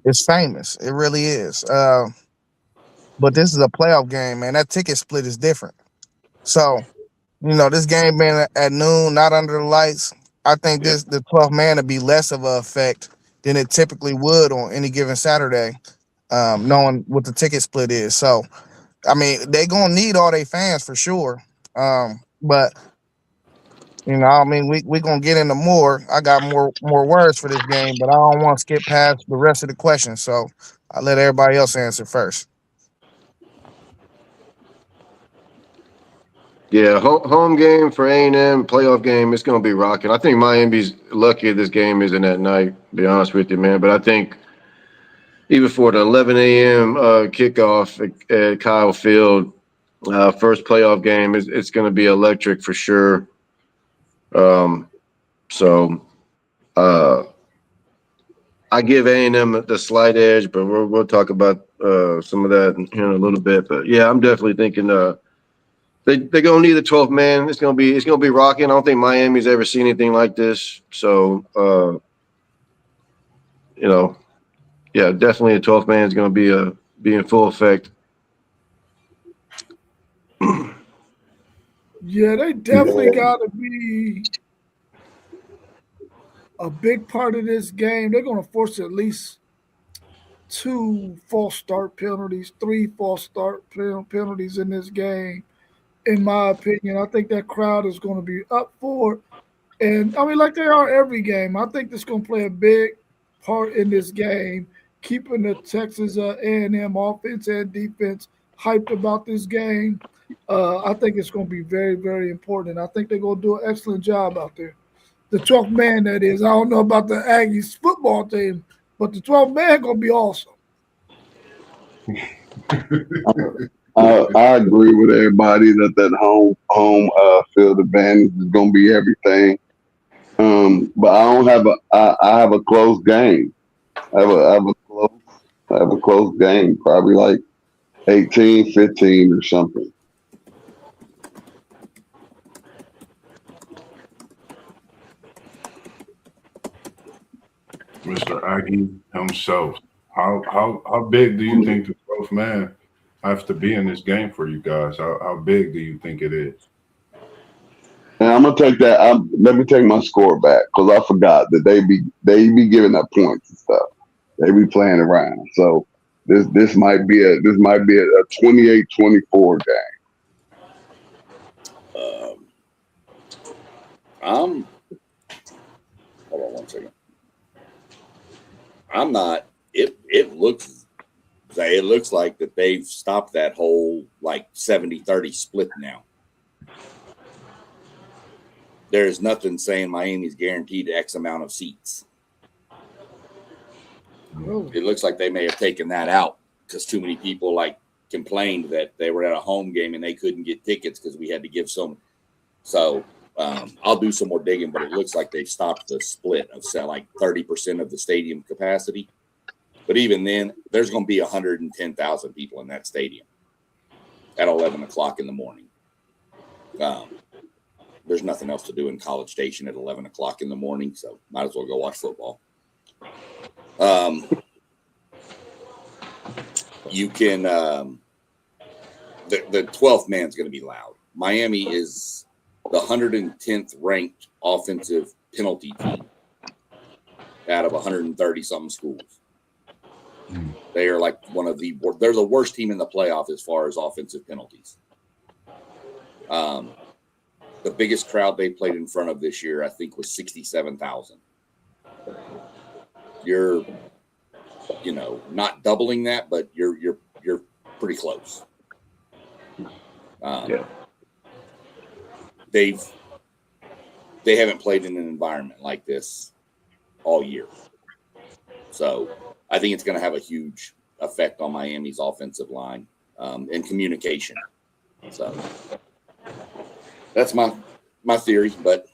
is famous. It really is. But this is a playoff game, man. That ticket split is different. So, this game being at noon, not under the lights, I think Yeah. the 12th man would be less of a effect than it typically would on any given Saturday, knowing what the ticket split is. So, I mean, they gonna need all their fans for sure. But I mean, we gonna get into more. I got more words for this game, but I don't want to skip past the rest of the questions. So I'll let everybody else answer first. Yeah, home game for A&M, playoff game, it's going to be rocking. I think Miami's lucky this game isn't at night, to be honest with you, man. But I think even for the 11 a.m. Kickoff at Kyle Field, first playoff game, it's going to be electric for sure. So I give A&M the slight edge, but we'll talk about some of that in a little bit. But yeah, I'm definitely thinking they're gonna need the 12th man. It's gonna be rocking. I don't think Miami's ever seen anything like this. So yeah, definitely the 12th man is gonna be in full effect. Yeah, they definitely got to be a big part of this game. They're going to force at least two false start penalties, three false start penalties in this game. In my opinion, I think that crowd is going to be up for it. And I mean, like they are every game, I think this going to play a big part in this game, keeping the Texas A&M offense and defense hyped about this game. I think it's going to be very, very important. And I think they're going to do an excellent job out there. The 12th man, that is. I don't know about the Aggies football team, but the 12th man going to be awesome. I agree with everybody that home field advantage is going to be everything. But I have a close game. I have a close game, probably like 18-15 or something. Mr. Aggie himself. How big do you think the 12th man have to be in this game for you guys? How big do you think it is? And I'm gonna take that. Let me take my score back because I forgot that they be giving up points and stuff. They be playing around. So this might be a 28-24 game. Hold on one second. I'm not. It looks like that they've stopped that whole like 70-30 split now. There's nothing saying Miami's guaranteed X amount of seats. It looks like they may have taken that out because too many people complained that they were at a home game and they couldn't get tickets because we had to give some. So I'll do some more digging, but it looks like they've stopped the split of 30% of the stadium capacity. But even then, there's going to be 110,000 people in that stadium at 11 o'clock in the morning. There's nothing else to do in College Station at 11 o'clock in the morning, so might as well go watch football. You can the 12th man's going to be loud. Miami is the 110th ranked offensive penalty team out of 130 something schools. They are they're the worst team in the playoff as far as offensive penalties. The biggest crowd they played in front of this year, I think, was 67,000. You're, not doubling that, but you're pretty close. Yeah. They haven't played in an environment like this all year. So I think it's going to have a huge effect on Miami's offensive line and communication. So that's my theory. But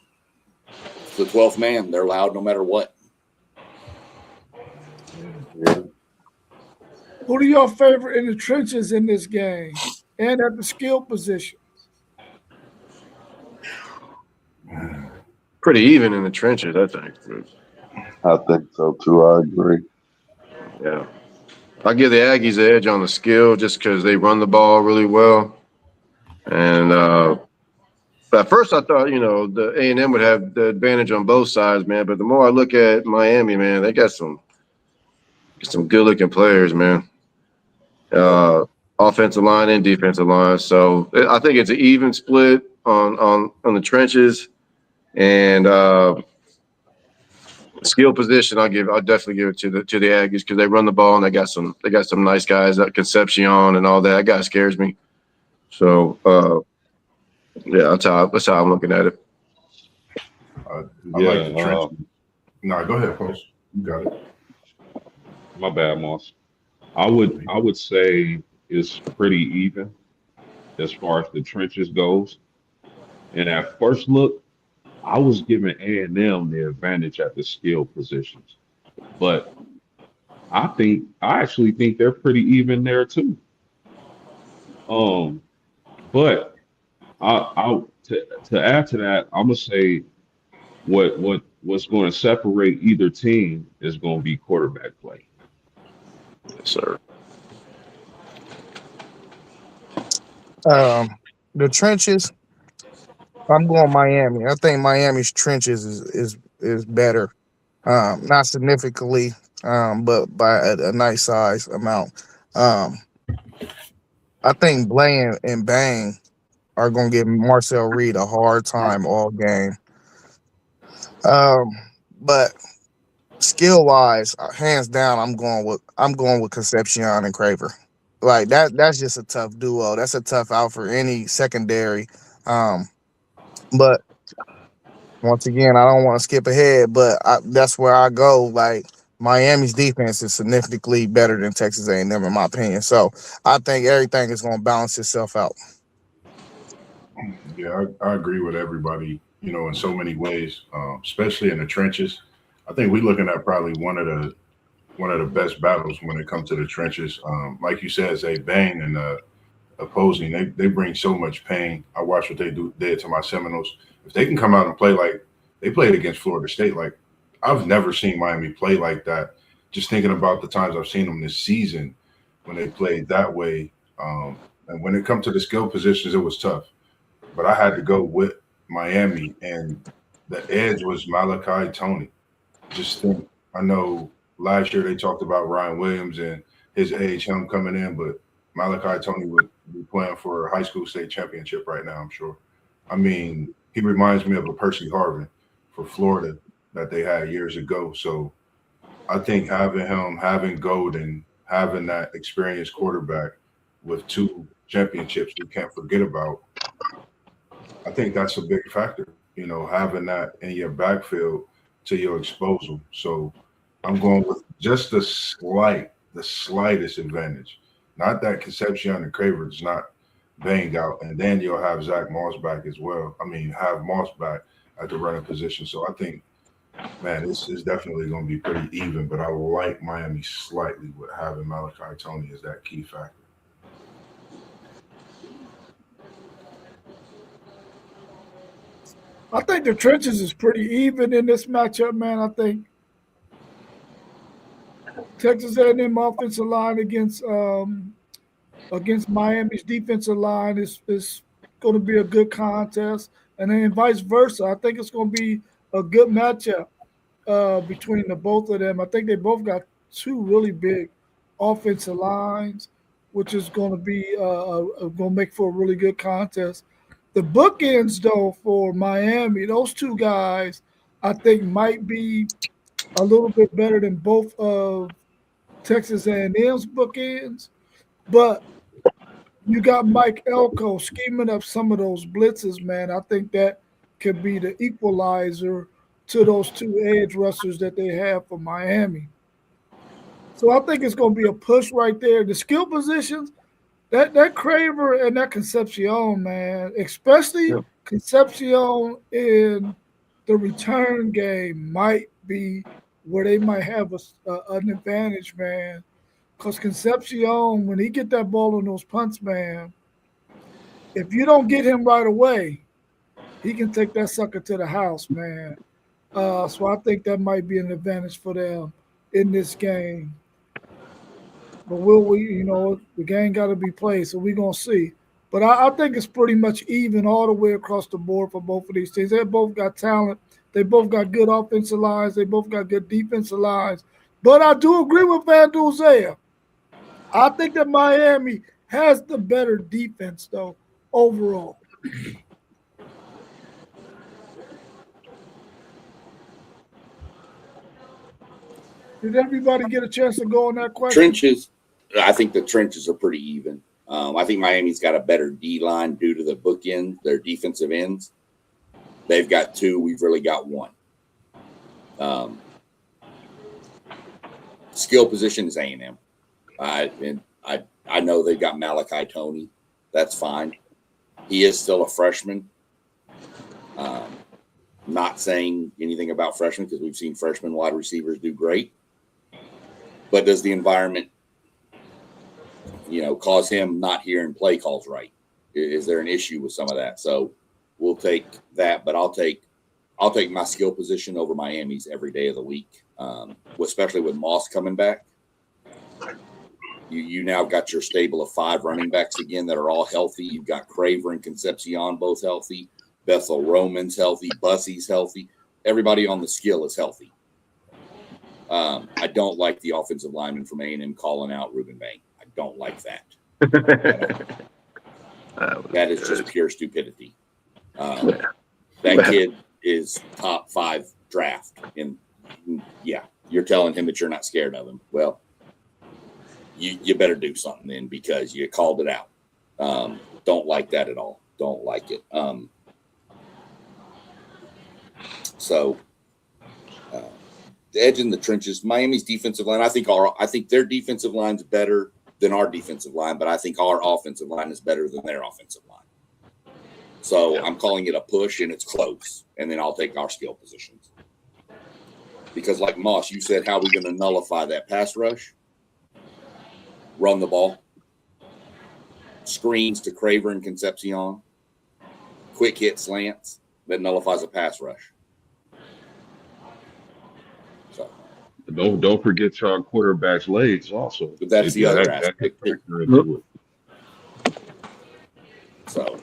it's the 12th man. They're loud no matter what. Yeah. Who do y'all favorite in the trenches in this game and at the skill position? Pretty even in the trenches, I think. I think so too. I agree. Yeah. I give the Aggies the edge on the skill just because they run the ball really well. And at first I thought, the A&M would have the advantage on both sides, man. But the more I look at Miami, man, they got some good-looking players, man. Offensive line and defensive line. So I think it's an even split on the trenches. And skill position, I'll definitely give it to the Aggies because they run the ball and they got some nice guys. That Concepcion and all that. That guy scares me. So yeah, that's how I'm looking at it. I like the trenches. No, go ahead, Post. You got it. My bad, Moss. I would say it's pretty even as far as the trenches goes. And at first look, I was giving A&M the advantage at the skill positions, but I actually think they're pretty even there too. Um, but to add to that, I'm gonna say what's going to separate either team is going to be quarterback play. Yes, sir. The trenches, I'm going Miami. I think Miami's trenches is better. Not significantly, but by a nice size amount. Um, I think Blaine and Bang are going to give Marcel Reed a hard time all game. Um, but skill wise, hands down, I'm going with Concepcion and Craver. Like that's just a tough duo. That's a tough out for any secondary. Um, but once again, I don't want to skip ahead, but that's where I go. Like Miami's defense is significantly better than Texas A&M in my opinion. So I think everything is going to balance itself out. Yeah, I agree with everybody, in so many ways, especially in the trenches. I think we're looking at probably one of the best battles when it comes to the trenches. Like you said, Zay Bang and opposing, they bring so much pain. I watched what they did to my Seminoles. If they can come out and play like they played against Florida State, like I've never seen Miami play like that. Just thinking about the times I've seen them this season when they played that way. And when it comes to the skill positions, it was tough. But I had to go with Miami, and the edge was Malachi Tony. Just think, I know last year they talked about Ryan Williams and his age, him coming in, but Malachi Tony would be playing for a high school state championship right now, I'm sure. I mean, he reminds me of a Percy Harvin for Florida that they had years ago. So I think having him, having Golden, having that experienced quarterback with two championships we can't forget about, I think that's a big factor, having that in your backfield to your disposal. So I'm going with just the slightest advantage. Not that Concepcion and Craver does not bang out, and then you'll have Zach Moss back as well. I mean, have Moss back at the running position. So I think, man, this is definitely going to be pretty even. But I like Miami slightly with having Malachi Tony as that key factor. I think the trenches is pretty even in this matchup, man. I think Texas A&M offensive line against Miami's defensive line is going to be a good contest, and then vice versa. I think it's going to be a good matchup between the both of them. I think they both got two really big offensive lines, which is going to be going to make for a really good contest. The bookends, though, for Miami, those two guys, I think might be a little bit better than both of Texas A&M's bookends, but you got Mike Elko scheming up some of those blitzes, man. I think that could be the equalizer to those two edge rushers that they have for Miami. So I think it's going to be a push right there. The skill positions, That Craver and that Concepcion, man, especially Yeah. Concepcion in the return game might be where they might have an advantage, man. Because Concepcion, when he get that ball on those punts, man, if you don't get him right away, he can take that sucker to the house, man. So I think that might be an advantage for them in this game. But will we, the game got to be played, so we're going to see. But I think it's pretty much even all the way across the board for both of these teams. They both got talent. They both got good offensive lines. They both got good defensive lines. But I do agree with Van Dulzea. I think that Miami has the better defense, though, overall. Did everybody get a chance to go on that question? Trenches, I think the trenches are pretty even. I think Miami's got a better D line due to the bookend, their defensive ends. They've got two. We've really got one. Skill position is A&M. I know they've got Malachi Tony. That's fine. He is still a freshman. Not saying anything about freshmen because we've seen freshman wide receivers do great. But does the environment, cause him not hearing play calls right? Is there an issue with some of that? So we'll take that, but I'll take my skill position over Miami's every day of the week, especially with Moss coming back. You now got your stable of 5 running backs again that are all healthy. You've got Craver and Concepcion both healthy. Bethel Roman's healthy. Bussy's healthy. Everybody on the skill is healthy. I don't like the offensive lineman from A&M calling out Ruben Bain. I don't like that. That is just pure stupidity. That kid is top 5 draft. And yeah, you're telling him that you're not scared of him. Well, you better do something then because you called it out. Don't like that at all. Don't like it. The edge in the trenches, Miami's defensive line. I think their defensive line's better than our defensive line, but I think our offensive line is better than their offensive line. So I'm calling it a push, and it's close. And then I'll take our skill positions. Because like Moss, you said, how are we going to nullify that pass rush? Run the ball. Screens to Craver and Concepcion. Quick hit slants that nullifies a pass rush. So Don't forget your quarterback's legs also. But that's the other aspect. So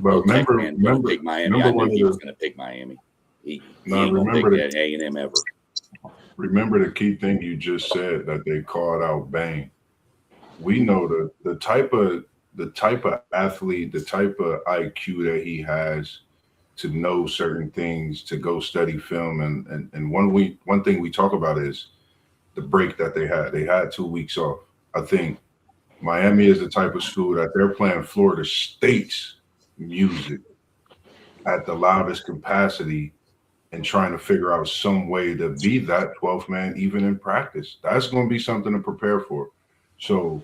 But remember, pick Miami. I knew he was going to pick Miami. He won't pick A&M ever. Remember the key thing you just said that they called out Bain. We know the type of athlete, the type of IQ that he has to know certain things, to go study film, and one thing we talk about is the break that they had. They had 2 weeks off. I think Miami is the type of school that they're playing Florida State's music at the loudest capacity and trying to figure out some way to be that 12th man even in practice. That's going to be something to prepare for. So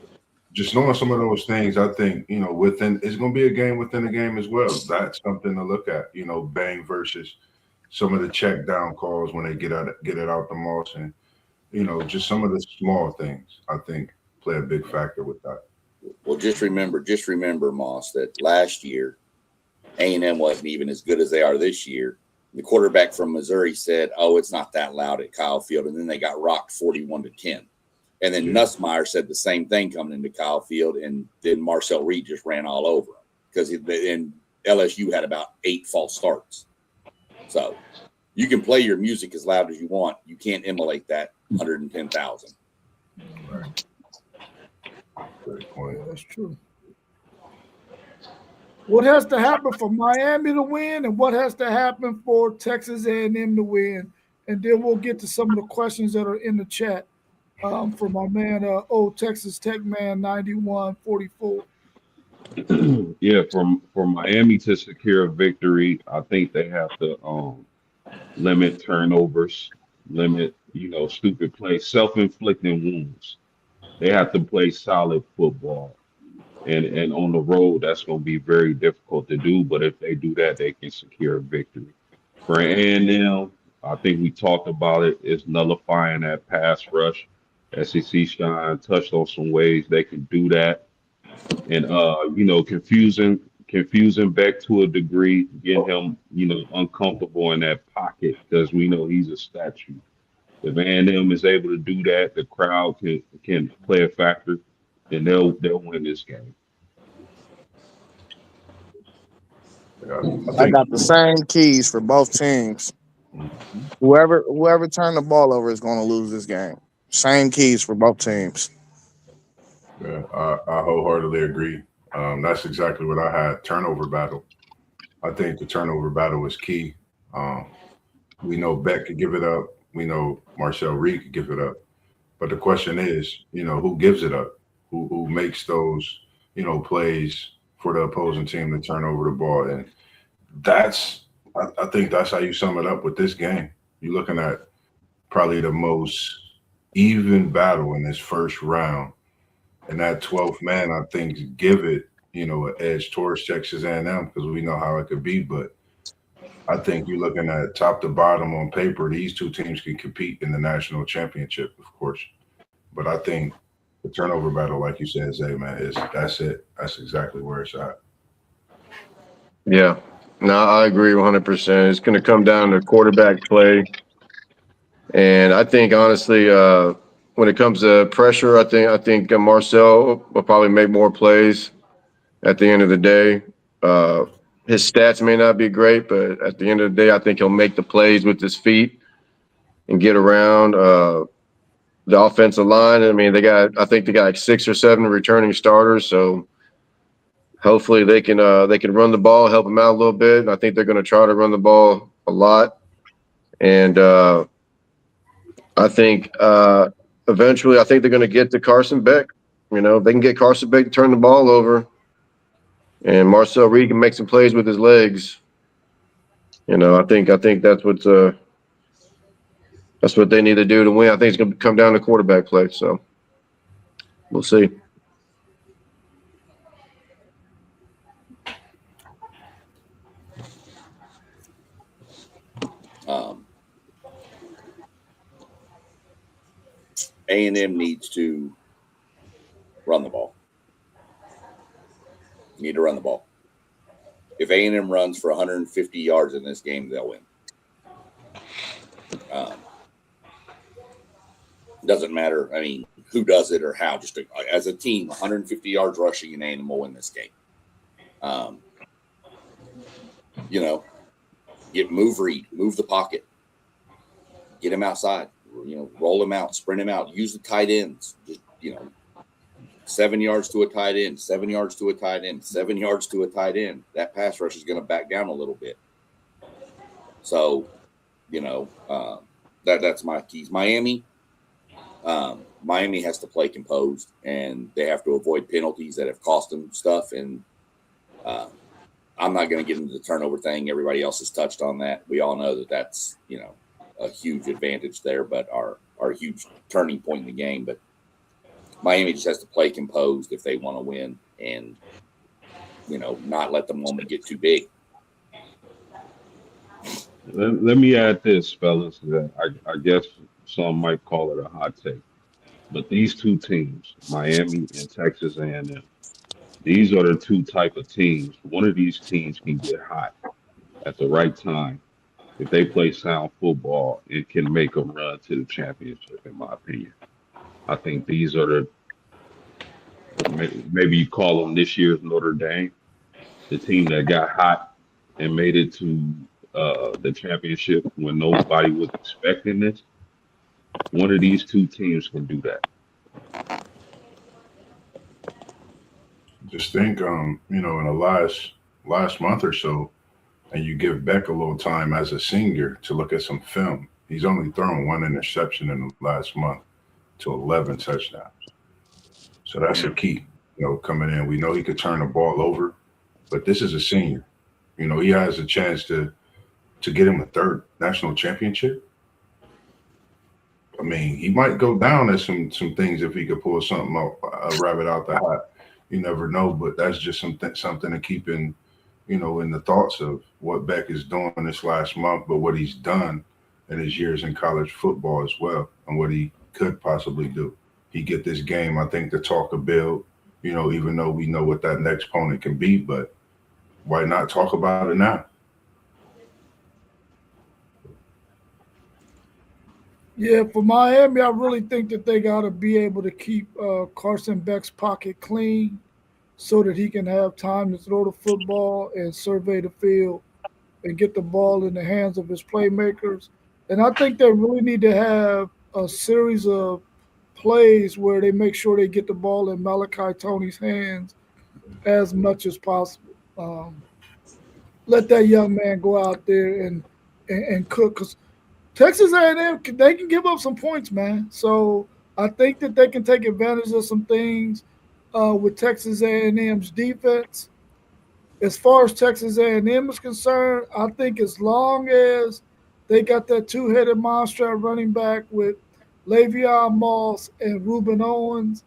just knowing some of those things, I think, it's going to be a game within a game as well. That's something to look at, Bang versus some of the check down calls when they get it out the Moss, and, just some of the small things, I think, play a big factor with that. Well, just remember, Moss, that last year, A&M wasn't even as good as they are this year. The quarterback from Missouri said, it's not that loud at Kyle Field. And then they got rocked 41-10. And then Nussmeier said the same thing coming into Kyle Field. And then Marcel Reed just ran all over him because LSU had about 8 false starts. So you can play your music as loud as you want. You can't emulate that 110,000. Right. Great point. Yeah, that's true. What has to happen for Miami to win, and what has to happen for Texas A&M to win? And then we'll get to some of the questions that are in the chat from my man, Texas Tech man 9144. Yeah, for Miami to secure a victory, I think they have to limit turnovers, limit stupid plays, self-inflicting wounds. They have to play solid football. And on the road, that's going to be very difficult to do. But if they do that, they can secure a victory. For A&M, I think we talked about it, is nullifying that pass rush. SEC Shine touched on some ways they can do that. And confusing Beck to a degree, get him, uncomfortable in that pocket because we know he's a statue. If A&M is able to do that, the crowd can play a factor, then they'll win this game. Yeah, I I think. got the same keys for both teams. Mhm. Whoever turned the ball over is going to lose this game. Same keys for both teams. Yeah, I wholeheartedly agree. That's exactly what I had. Turnover battle. I think the turnover battle is key. Um, we know Beck could give it up. We know Marcel Reed could give it up. But the question is, who gives it up? Who makes those, plays for the opposing team to turn over the ball? And that's, I think that's how you sum it up with this game. You're looking at probably the most even battle in this first round. And that 12th man, I think, give it, an edge towards Texas A&M because we know how it could be. But I think you're looking at top to bottom on paper, these two teams can compete in the national championship, of course. But I think the turnover battle, like you said, Zay, man, that's it. That's exactly where it's at. Yeah. No, I agree 100%. It's going to come down to quarterback play. And I think, honestly, when it comes to pressure, I think Marcel will probably make more plays at the end of the day. Uh, his stats may not be great, but at the end of the day, I think he'll make the plays with his feet and get around. The offensive line, I mean, I think they got like 6 or 7 returning starters, so hopefully they can run the ball, help them out a little bit. And I think they're going to try to run the ball a lot. And I think eventually, I think they're going to get to Carson Beck. If they can get Carson Beck to turn the ball over, and Marcel Reed can make some plays with his legs. I think that's what they need to do to win. I think it's going to come down to quarterback play. So we'll see. Um, A&M needs to run the ball. You need to run the ball. If A&M runs for 150 yards in this game, they'll win. Doesn't matter. I mean, who does it or how. Just as a team, 150 yards rushing and A&M will win this game. Move Reed, move the pocket, get him outside. Roll him out, sprint him out. Use the tight ends. Just 7 yards to a tight end, 7 yards to a tight end, 7 yards to a tight end. That pass rush is going to back down a little bit. So, that's my keys. Miami has to play composed, and they have to avoid penalties that have cost them stuff. And I'm not going to get into the turnover thing. Everybody else has touched on that. We all know that that's a huge advantage there, but our huge turning point in the game. But Miami just has to play composed if they want to win, and not let the moment get too big. Let me add this, fellas. That I guess some might call it a hot take, but these two teams, Miami and Texas A&M, these are the two type of teams. One of these teams can get hot at the right time if they play sound football. It can make a run to the championship, in my opinion. I think these are maybe you call them this year's Notre Dame, the team that got hot and made it to the championship when nobody was expecting this. One of these two teams can do that. Just think, in the last month or so, and you give Beck a little time as a senior to look at some film. He's only thrown one interception in the last month to 11 touchdowns. So that's a key, coming in. We know he could turn the ball over, but this is a senior. He has a chance to get him a third national championship. I mean, he might go down at some things if he could pull something out, a rabbit out the hat. You never know, but that's just something to keep in, in the thoughts of what Beck is doing this last month, but what he's done in his years in college football as well, and what he could possibly do. He get this game, I think, to talk a build. Even though we know what that next opponent can be, but why not talk about it now? Yeah, for Miami, I really think that they got to be able to keep Carson Beck's pocket clean so that he can have time to throw the football and survey the field and get the ball in the hands of his playmakers. And I think they really need to have a series of plays where they make sure they get the ball in Malachi Tony's hands as much as possible. Let that young man go out there and cook because Texas A&M they can give up some points, man. So I think that they can take advantage of some things with Texas A&M's defense. As far as Texas A&M is concerned, I think as long as they got that two-headed monster at running back with Le'Veon Moss and Reuben Owens,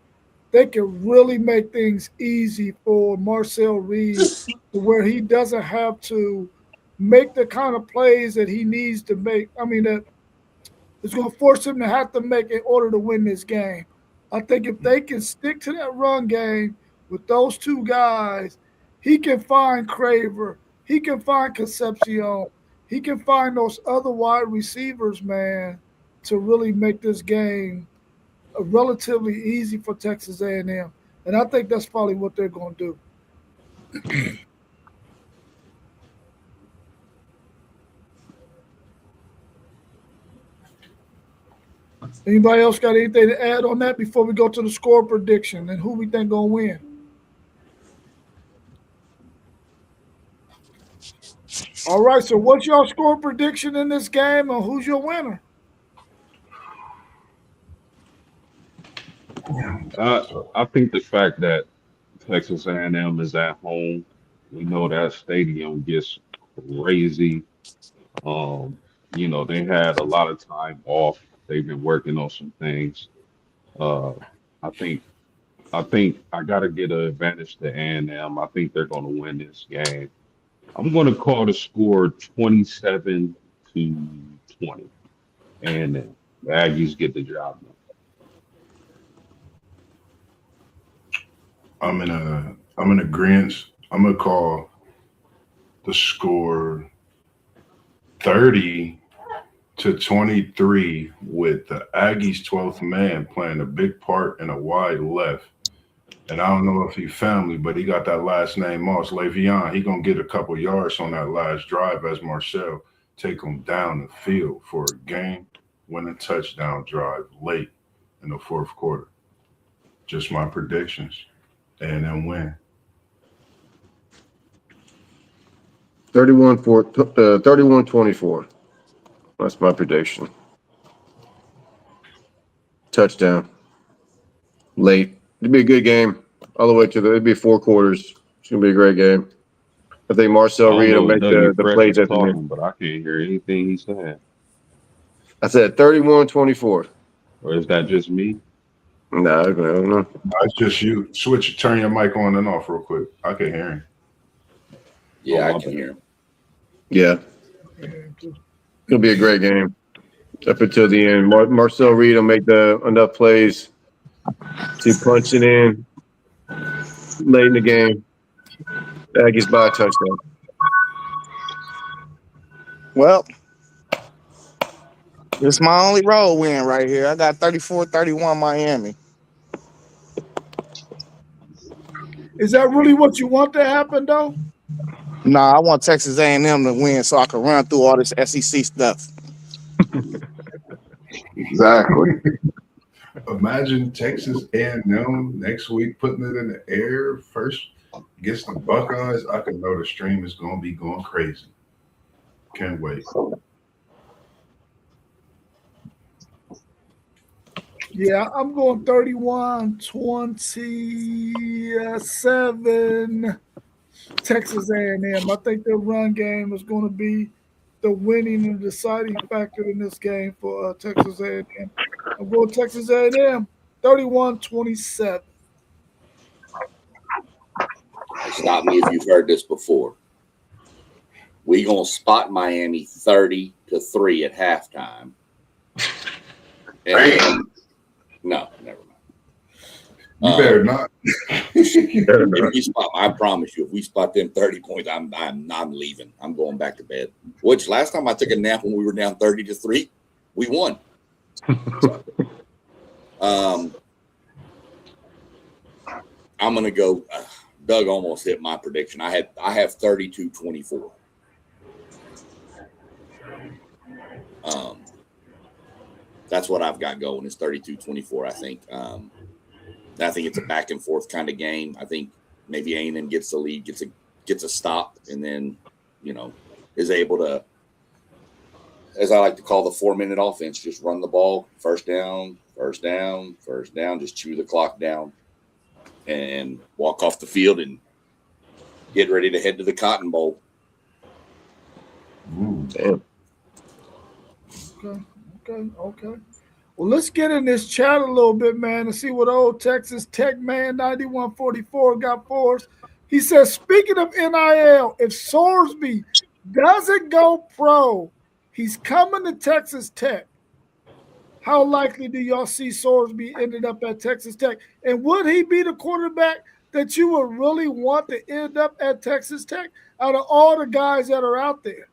they can really make things easy for Marcel Reed to where he doesn't have to make the kind of plays that he needs to make. I mean, that is going to force him to have to make in order to win this game. I think if they can stick to that run game with those two guys, he can find Craver, he can find Concepcion, he can find those other wide receivers, man, to really make this game relatively easy for Texas A&M. And I think that's probably what they're going to do. Anybody else got anything to add on that before we go to the score prediction and who we think going to win? All right, so what's your score prediction in this game and who's your winner? I think the fact that Texas A&M is at home, we know that stadium gets crazy. Um, they had a lot of time off. They've been working on some things. Uh, I think I think I gotta get an advantage to A&M. I think they're gonna win this game. I'm gonna call the score 27-20. And the Aggies get the job done. I'm in agreement. I'm gonna call the score 30-23 with the Aggies 12th man playing a big part in a wide left. And I don't know if he family, but he got that last name Moss, Le'Veon. He gonna get a couple yards on that last drive as Marcel take him down the field for a game-winning touchdown drive late in the fourth quarter. Just my predictions, and then win. 31-24. That's my prediction. Touchdown. Late. It'd be a good game. All the way to it'd be 4 quarters. It's gonna be a great game. I think I Marcel don't Reed will know if make Dougie the Fresh plays is at the end. talking, but I can't hear anything he's saying. I said 31-24. Or is that just me? Nah, I don't know. It's just you. Turn your mic on and off real quick. I can hear him. Yeah, Oh, I can hear him. Yeah. It'll be a great game. Up until the end. Marcel Reed will make enough plays to punch it in late in the game. Aggies by a touchdown. Well, it's my only road win right here. I got 34-31 Miami. Is that really what you want to happen, though? Nah, I want Texas A&M to win so I can run through all this SEC stuff. Exactly. Imagine Texas A&M next week putting it in the air first against the Buckeyes. I can know the stream is going to be going crazy. Can't wait. Yeah, I'm going 31-27 Texas A&M. I think their run game is going to be the winning and deciding factor in this game for Texas A&M. I'm going Texas A&M, 31-27. Stop me if you've heard this before. We gonna spot Miami 30-3 at halftime. And no, never mind. You better not. If we spot, I promise you, if we spot them 30 points, I'm leaving. I'm going back to bed. Which last time I took a nap when we were down 30-3, we won. So, I'm gonna go. Doug almost hit my prediction. I have 32-24. That's what I've got going is 32-24. I think. I think it's a back and forth kind of game. I think maybe A&M gets the lead, gets a stop, and then is able to, as I like to call the 4-minute offense, just run the ball, first down, just chew the clock down, and walk off the field and get ready to head to the Cotton Bowl. Damn. Okay. Well, let's get in this chat a little bit, man, and see what old Texas Tech man 9144 got for us. He says, speaking of NIL, if Sorsby doesn't go pro, he's coming to Texas Tech. How likely do y'all see Sorsby ended up at Texas Tech? And would he be the quarterback that you would really want to end up at Texas Tech out of all the guys that are out there?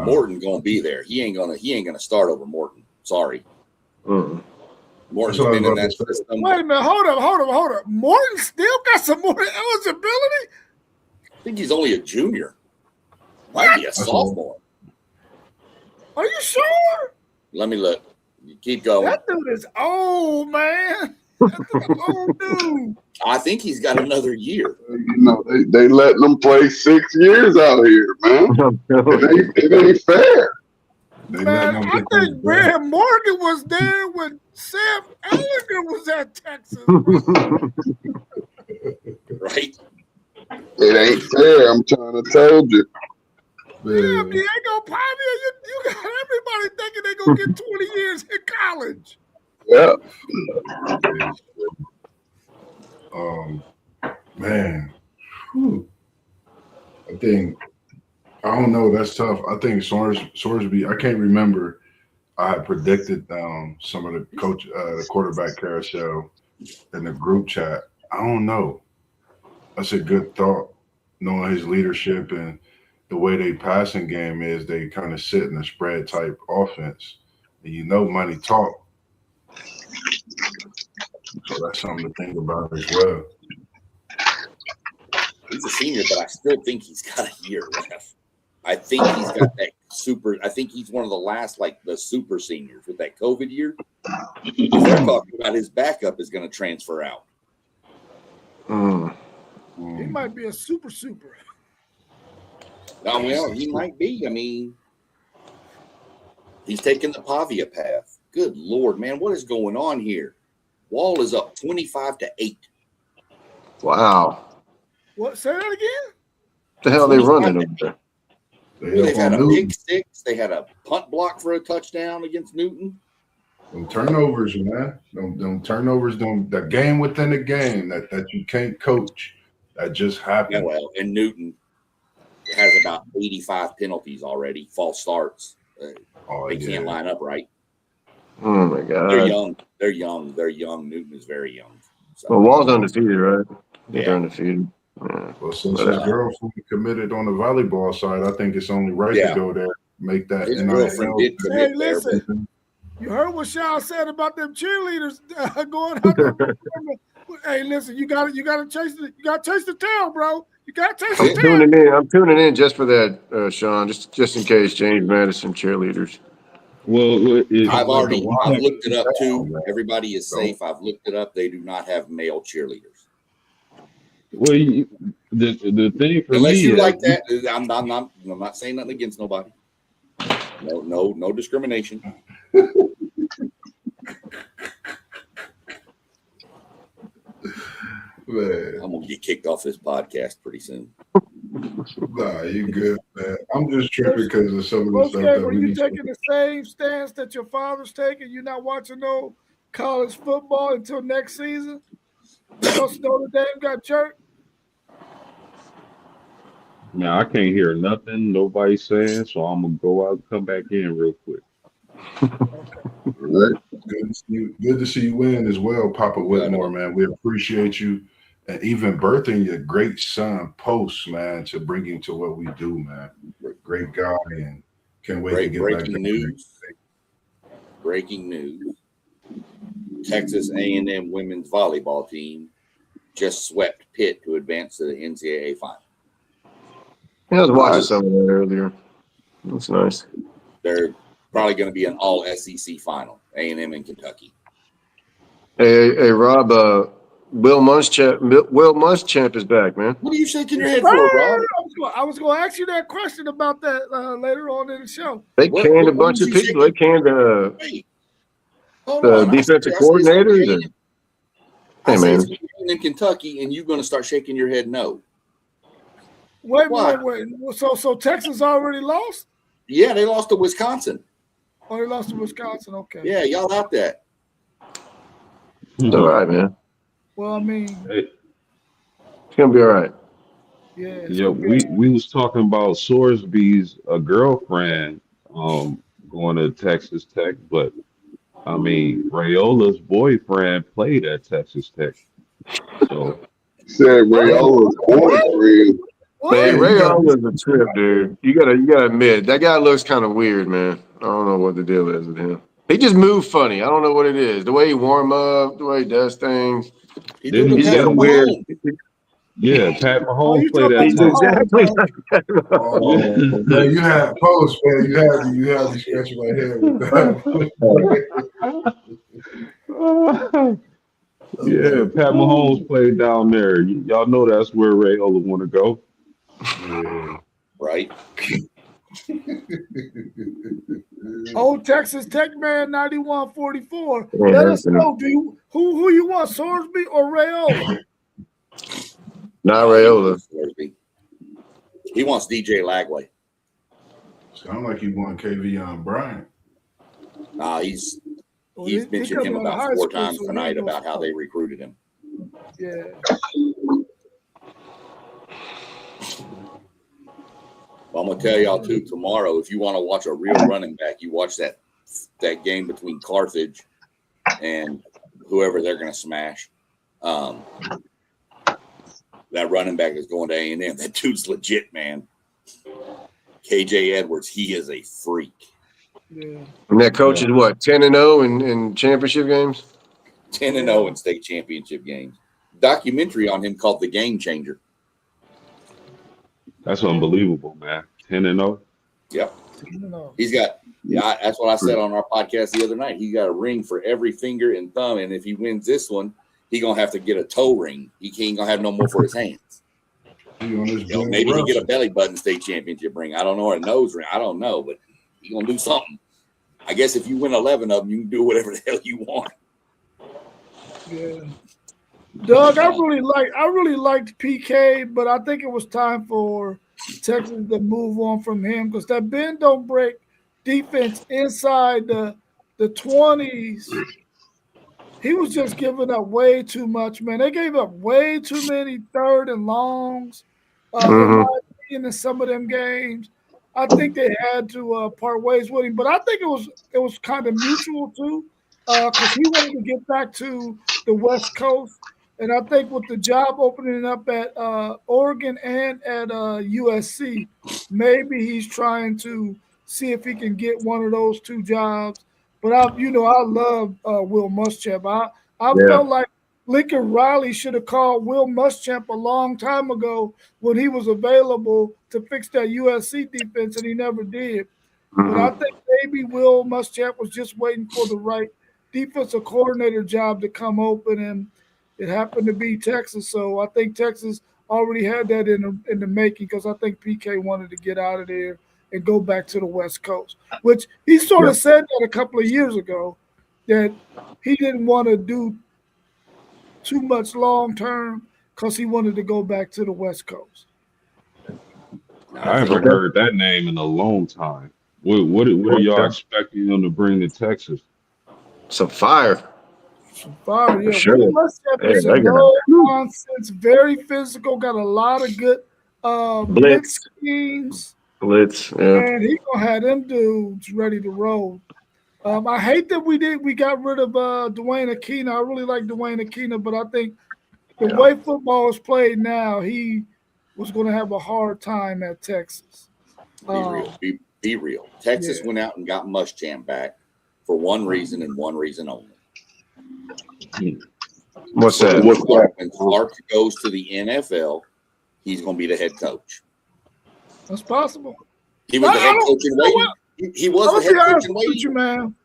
Morton gonna be there. He ain't gonna start over Morton. Sorry. Morton's been in that system. Wait a minute, hold up. Morton still got some more eligibility? I think he's only a junior. Might be a sophomore. Are you sure? Let me look. You keep going. That dude is old, man. That's an old dude. I think he's got another year. They letting them play 6 years out here, man. It ain't fair. Man, I think Graham Morgan was there when Sam Ellinger was at Texas. Right? It ain't fair. I'm trying to tell you. Yeah, Diego Pavia, you got everybody thinking they're going to get 20 years in college. Yeah. Man, I don't know. That's tough. I think Sorsby. I can't remember. I had predicted some of the quarterback carousel in the group chat. I don't know. That's a good thought. Knowing his leadership and the way they passing game is, they kind of sit in a spread type offense, and money talk. So that's something to think about as well. He's a senior, but I still think he's got a year left. I think he's got that super. I think he's one of the last, the super seniors with that COVID year. They're talking about his backup is going to transfer out. He might be a super. Well, he might be. I mean, he's taking the Pavia path. Good Lord, man. What is going on here? Wall is up 25-8. Wow. What? Say that again? What the hell are they running over there? They've had a pick six. They had a punt block for a touchdown against Newton. Them turnovers, man. Them turnovers, the game within the game that you can't coach. That just happened. Yeah, well, and Newton has about 85 penalties already, false starts. They can't line up right. Oh, my God. They're young. Newton is very young. So. Well, Wall's undefeated, right? Yeah. They're undefeated. Yeah. Well, since his girlfriend committed on the volleyball side, I think it's only right to go there, make that. His girlfriend did commit hey, listen, there. You heard what Shaw said about them cheerleaders going out there. Hey, listen, you gotta chase the tail, bro. You gotta chase the tail. I'm tuning in just for that, Sean, just in case James Madison cheerleaders. Well, I've looked it up too. Everybody is safe. I've looked it up. They do not have male cheerleaders. Well, the thing for unless me you is, like that, I'm not saying nothing against nobody. No discrimination. Man. I'm gonna get kicked off this podcast pretty soon. Nah, you good, man. I'm just tripping because of some of the Coach stuff K, that were we you be talking. taking the same stance that your father's taking? You're not watching no college football until next season because Notre Dame got jerked? Now I can't hear nothing nobody saying, so I'm gonna go out and come back in real quick. Right? Good to see you win as well, Papa Yeah, Whitmore, man. We appreciate you and even birthing your great son, Post, man, to bring him to what we do, man. Great guy, and can't wait to get back breaking there. news. Breaking news. Texas A&M women's volleyball team just swept Pitt to advance to the NCAA final. Yeah, I was watching Nice. some of that earlier. That's nice. They're probably going to be an all SEC final, A&M and Kentucky. Hey, Rob. Will Muschamp is back, man. What are you shaking your head for, Rob? I was going to ask you that question about that later on in the show. They canned a What bunch was of he people. They shaking? canned Wait, hold the on. defensive I said it's gonna be coordinators. A&M. Hey, I said man. it's going to be in Kentucky, and you're going to start shaking your head no. Wait. So Texas already lost? Yeah, they lost to Wisconsin. Oh, they lost to Wisconsin. Okay. Yeah, y'all got that. It's all right, man. Well, I mean, Hey, It's gonna be all right. yeah. yeah, we was talking about Sorsby's girlfriend going to Texas Tech, but I mean Rayola's boyfriend played at Texas Tech, so Said that Rayola's What? boyfriend. Hey, What? Ray you got Allen's a trip, dude. You gotta admit that guy looks kind of weird, man. I don't know what the deal is with him. He just moved funny. I don't know what it is. The way he warm up, the way he does things. He do the He's got a Patrick weird. Mahomes. Pat Oh, Mahomes you played talking at about He's Texas. Mahomes, exactly huh? like that. Oh man, you had Post, man. You had me scratching my head with that. Yeah, Pat Mahomes played down there. Y'all know that's where Rayola want to go. Yeah. Right? Old Texas Tech man, 91-44. Yeah, Let us Anthony. know. Who you want, Sorsby or Rayola? Not He Rayola. wants Thursby. He wants DJ Lagway. Sound like you want KV Bryant. Nah, he's Well, mentioned him coming out of about high 4 school, times so he tonight knows about how they recruited him. Yeah. Well, I'm gonna tell y'all too tomorrow. If you want to watch a real running back, you watch that game between Carthage and whoever they're gonna smash. That running back is going to A&M. That dude's legit, man. KJ Edwards, he is a freak. Yeah. And that coach is what 10-0 in championship games. 10-0 in state championship games. Documentary on him called The Game Changer. That's unbelievable, man. 10-0. Yep. No. He's got, that's what I said on our podcast the other night. He got a ring for every finger and thumb. And if he wins this one, he's going to have to get a toe ring. He ain't going to have no more for his hands. Maybe he get a belly button state championship ring. I don't know, or a nose ring. I don't know, but he's going to do something. I guess if you win 11 of them, you can do whatever the hell you want. Yeah. Doug, I really liked PK, but I think it was time for Texas to move on from him because that bend don't break defense inside the 20s. He was just giving up way too much, man. They gave up way too many 3rd and longs in my opinion in some of them games. I think they had to part ways with him, but I think it was kind of mutual too because he wanted to get back to the West Coast. And I think with the job opening up at Oregon and at USC, maybe he's trying to see if he can get one of those 2 jobs. But I love Will Muschamp. I felt like Lincoln Riley should have called Will Muschamp a long time ago when he was available to fix that USC defense, and he never did. But I think maybe Will Muschamp was just waiting for the right defensive coordinator job to come open, and it happened to be Texas. So I think Texas already had that in the making because I think PK wanted to get out of there and go back to the West Coast, which he sort of said that a couple of years ago, that he didn't want to do too much long term because he wanted to go back to the West Coast. I haven't heard that name in a long time. What are y'all expecting them to bring to Texas? Some fire. Some fire, For yeah. sure. Willie Muschamp is Yeah, a they got no nonsense, very physical, got a lot of good blitz schemes, yeah. and he gonna have them dudes ready to roll. I hate that we got rid of Dwayne Aquino. I really like Dwayne Aquino, but I think the way football is played now, he was going to have a hard time at Texas. Be real. Be real. Texas went out and got Muschamp back for one reason and one reason only. What's So that? when Clark goes to the NFL, he's going to be the head coach. That's possible. He was the head coach in waiting. He was the head coach in waiting. You, man.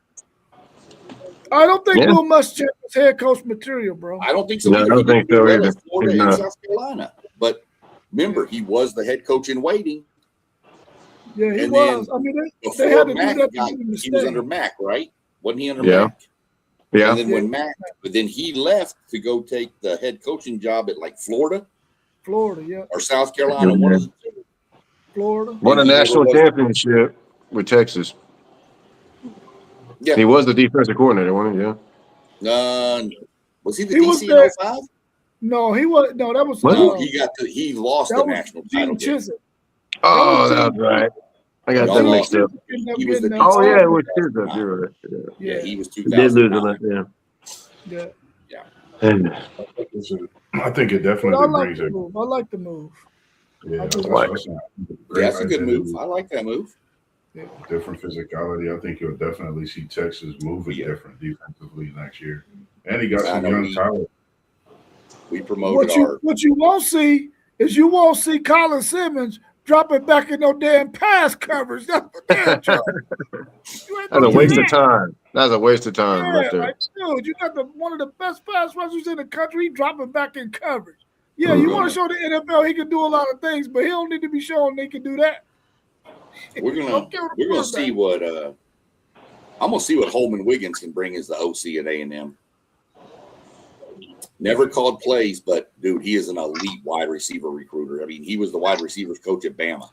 I don't think Will Muschamp is head coach material, bro. I don't think so either. either. I don't think so either. Florida and South Carolina. But remember, he was the head coach in waiting. Yeah, he was. I mean, they had to Mac do that. he was under Mac, right? Wasn't he under Mac? Yeah. And then but then he left to go take the head coaching job at like Florida, or South Carolina, one of the two. Florida. Won a national championship with Texas. Yeah. He was the defensive coordinator, wasn't he? Yeah. Was he the DC in 05? No, he was. No, that was. No, he lost the national title. Oh, that's right. I got that mixed up. He was the DC. Oh yeah, it was Chisholm. You're right. Yeah, he was 2000. He did lose it. Yeah. And I think it definitely brings it. I like the move. Yeah, that's a good move. I like that move. Yeah. Different physicality. I think you'll definitely see Texas moving different defensively next year. And he got some young talent. We promoted what you won't see is Colin Simmons dropping back in no damn pass coverage. That's a waste of time. That's a waste of time right there. Dude, you got one of the best pass rushers in the country dropping back in coverage. Yeah, you want to show the NFL he can do a lot of things, but he don't need to be showing they can do that. We're gonna see what I'm gonna see what Holman Wiggins can bring as the OC at A&M. Never called plays, but dude, he is an elite wide receiver recruiter. I mean, he was the wide receivers coach at Bama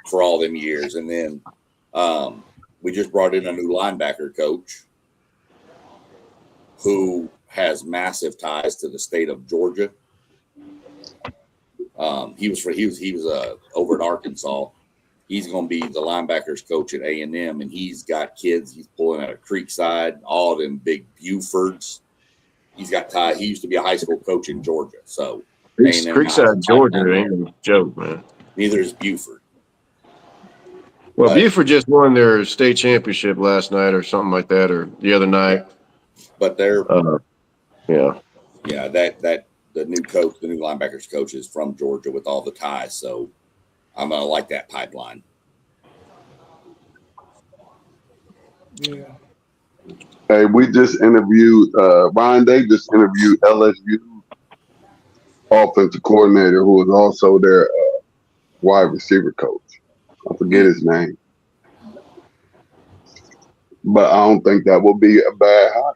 for all them years, and then we just brought in a new linebacker coach who has massive ties to the state of Georgia. He was over at Arkansas. He's going to be the linebackers coach at A&M, and he's got kids. He's pulling out of Creekside, all them big Bufords. He's got ties. He used to be a high school coach in Georgia. So Creekside, Georgia ain't a joke, man. Neither is Buford. Well, Buford just won their state championship last night or something like that, or the other night. But they're that the new coach, the new linebackers coach, is from Georgia with all the ties. So I'm gonna like that pipeline. Yeah. Hey, we just interviewed Ryan. They just interviewed LSU offensive coordinator, who was also their wide receiver coach. I forget his name, but I don't think that will be a bad hire.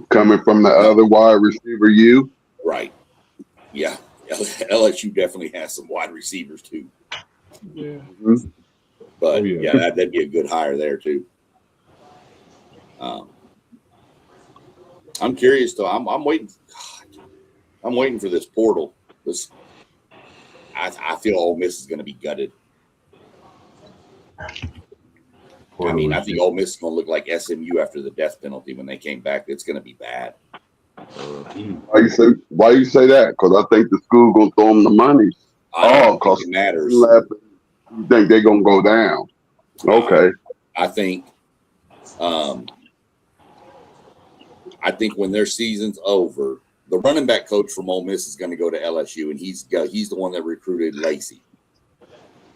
Coming from the other wide receiver, right? Yeah, LSU definitely has some wide receivers too. Yeah, but that'd be a good hire there too. I'm curious though. I'm waiting. God, I'm waiting for this portal. I feel Ole Miss is going to be gutted. I mean, I think Ole Miss is going to look like SMU after the death penalty when they came back. It's going to be bad. Why you say that? Because I think the school going to throw them the money. Because it matters. You think they're going to go down? Okay. I think when their season's over, the running back coach from Ole Miss is going to go to LSU, and he's the one that recruited Lacey.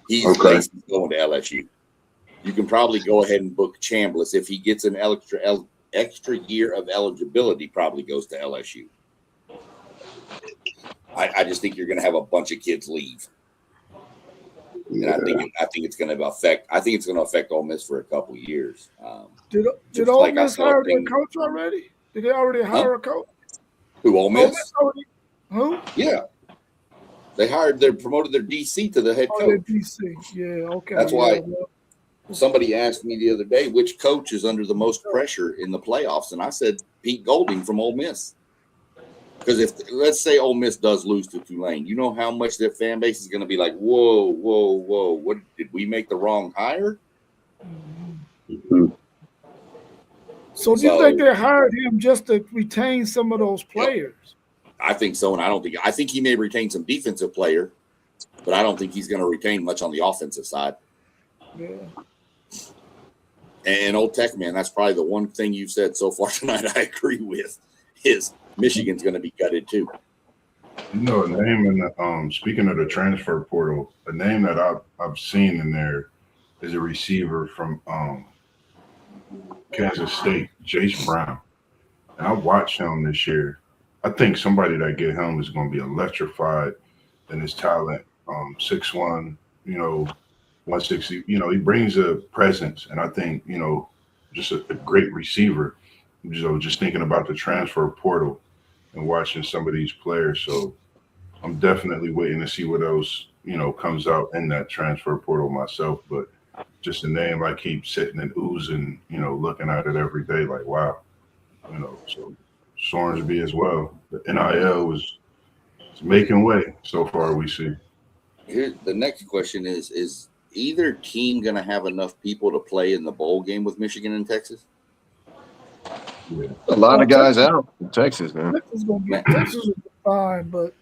Lacey's going to LSU. You can probably go ahead and book Chambliss if he gets an extra year of eligibility. Probably goes to LSU. I just think you're going to have a bunch of kids leave, and I think it's going to affect. I think it's going to affect Ole Miss for a couple years. Did Ole Miss hire their coach already? Did they already hire a coach? Who, Ole Miss? Who? Yeah. They promoted their DC to the head Oh, they're coach. DC. Yeah, okay. That's yeah, why well, somebody asked me the other day which coach is under the most pressure in the playoffs, and I said Pete Golding from Ole Miss. Because if let's say Ole Miss does lose to Tulane, you know how much their fan base is going to be like, whoa, whoa, whoa! What did we make the wrong hire? So do you think they hired him just to retain some of those players? I think so, and I think he may retain some defensive player, but I don't think he's going to retain much on the offensive side. Yeah. And Old Tech, man, that's probably the one thing you've said so far tonight I agree with is Michigan's going to be gutted too. You know, a name in the speaking of the transfer portal, a name that I've seen in there is a receiver from Kansas State, Jace Brown. And I watched him this year. I think somebody that get him is going to be electrified in his talent. 6'1", 160. He brings a presence, and I think just a great receiver. Just thinking about the transfer portal and watching some of these players. So I'm definitely waiting to see what else comes out in that transfer portal myself. But just a name I keep sitting and oozing, looking at it every day, like wow, So Sorensby as well. The NIL is making way so far. We see. Here, the next question is either team going to have enough people to play in the bowl game with Michigan and Texas? Yeah. A lot of guys out in Texas, man. Texas will be fine, but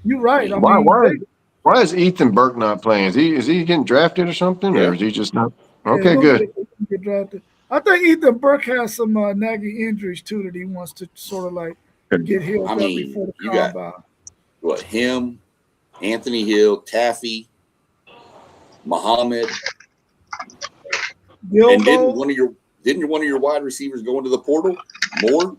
you're right. Why is Ethan Burke not playing? Is he getting drafted or something, or is he just not? Okay, good. Get drafted. I think Ethan Burke has some nagging injuries too that he wants to sort of like get healed up before the combine. Got him, Anthony Hill, Taffy, Muhammad, and didn't one of your wide receivers go into the portal? Moore?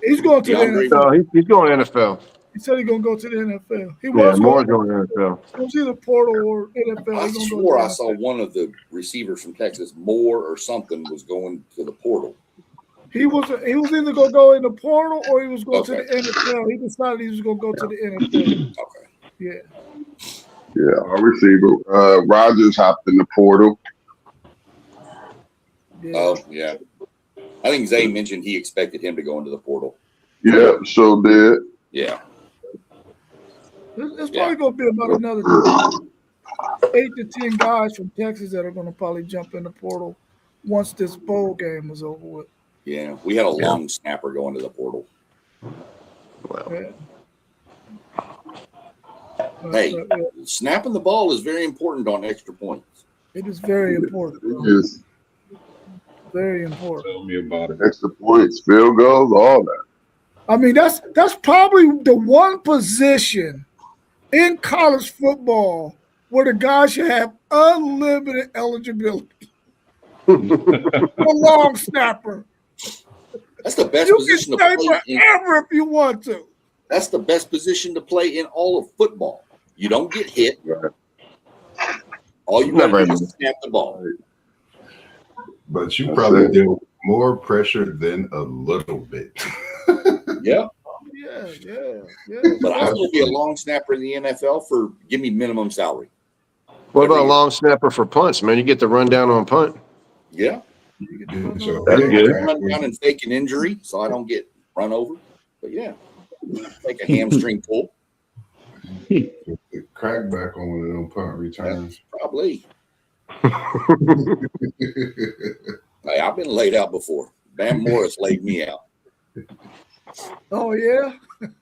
He's going to the NFL. No, he's going to NFL. He said he's going to go to the NFL. He was Moore's going to NFL. It was either portal or NFL. I swore I saw one of the receivers from Texas, Moore or something, was going to the portal. He was either going to go in the portal or he was going to the NFL. He decided he was going to go to the NFL. Okay. Yeah, our receiver, Rogers hopped in the portal. Yeah. Oh, yeah. I think Zay mentioned he expected him to go into the portal. Yeah, so did. Yeah. There's probably going to be about another 8 to 10 guys from Texas that are going to probably jump in the portal once this bowl game is over with. Yeah, we had a long snapper go into the portal. Well. Hey, snapping the ball is very important on extra points. It is very important. It is. Very important. Tell me about it. Extra points, field goals, all that. I mean, that's probably the one position in college football where the guys should have unlimited eligibility. A long snapper. That's the best you position can to stay play forever if you want to. That's the best position to play in all of football. You don't get hit. Right. All you got to do is snap the ball. But you probably deal with more pressure than a little bit. Yeah. Yeah. But I will be a long snapper in the NFL for give me minimum salary. What about a long snapper for punts, man? You get the rundown on punt. Yeah. So that's good. Run down and fake an injury so I don't get run over. But yeah, take a hamstring pull. Crack back on one of them punt returns. Probably. Hey, I've been laid out before. Bam Morris laid me out. Oh, yeah?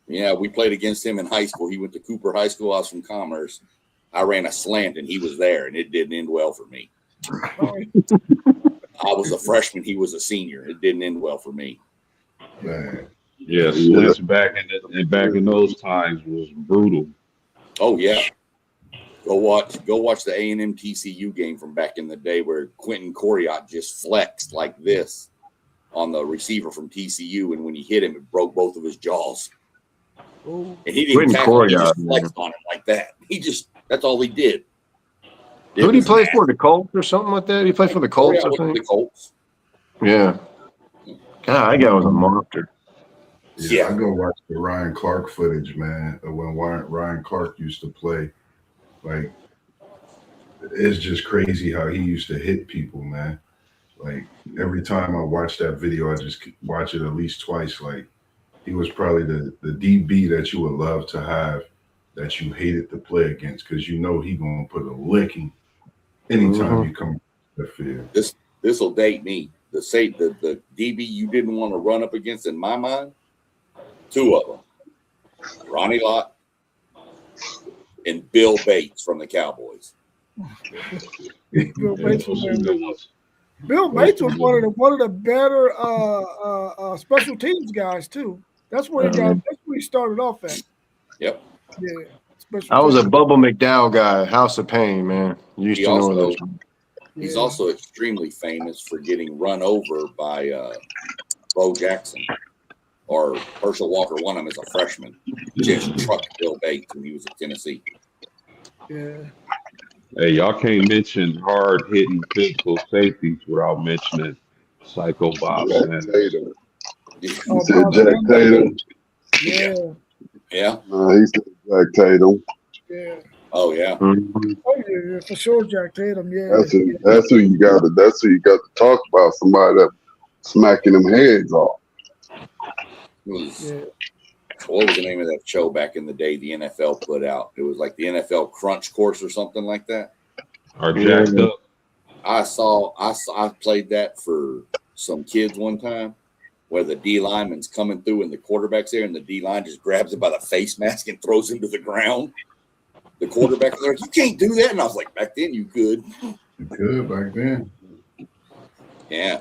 Yeah, we played against him in high school. He went to Cooper High School. I was from Commerce. I ran a slant, and he was there, and it didn't end well for me. I was a freshman. He was a senior. It didn't end well for me. Man. Yeah, slants back in those times was brutal. Oh, yeah. Go watch the A&M TCU game from back in the day where Quentin Coriat just flexed like this on the receiver from TCU, and when he hit him, it broke both of his jaws. Ooh. And he didn't tackle him, he just flexed on him like that. That's all he did. Who did he play for? The Colts or something like that? He played for the Colts, I think. The Colts. Yeah. God, that guy was a monster. Yeah, I go watch the Ryan Clark footage, man, of when Ryan Clark used to play. Like, it's just crazy how he used to hit people, man. Like, every time I watch that video, I just watch it at least twice. Like, he was probably the DB that you would love to have that you hated to play against because you know he gonna put a licking anytime you come to the field. This will date me. The DB you didn't want to run up against in my mind, two of them, Ronnie Lott and Bill Bates from the Cowboys. Bill Bates was one of the better special teams guys too. That's where he started off at. Yep. Yeah. I was a Bubba McDowell guy, House of Pain, man. Used to know this. He's also extremely famous for getting run over by Bo Jackson, or Herschel Walker won him as a freshman. Just trucked Bill Bates when he was at Tennessee. Yeah. Hey, y'all can't mention hard-hitting physical safeties without mentioning Psycho Bob Sanders. Tatum. He said Jack Tatum. Yeah. Yeah. No, he said Jack Tatum. Yeah. Oh yeah. Oh yeah, for sure, Jack Tatum. Yeah. That's who you got to talk about. Somebody that smacking them heads off. What was the name of that show back in the day the NFL put out? It was like the NFL Crunch Course or something like that. Or Jacked Up. I played that for some kids one time where the D lineman's coming through and the quarterback's there and the D line just grabs him by the face mask and throws him to the ground. The quarterback was like, "You can't do that." And I was like, back then you could. You could back then. Yeah.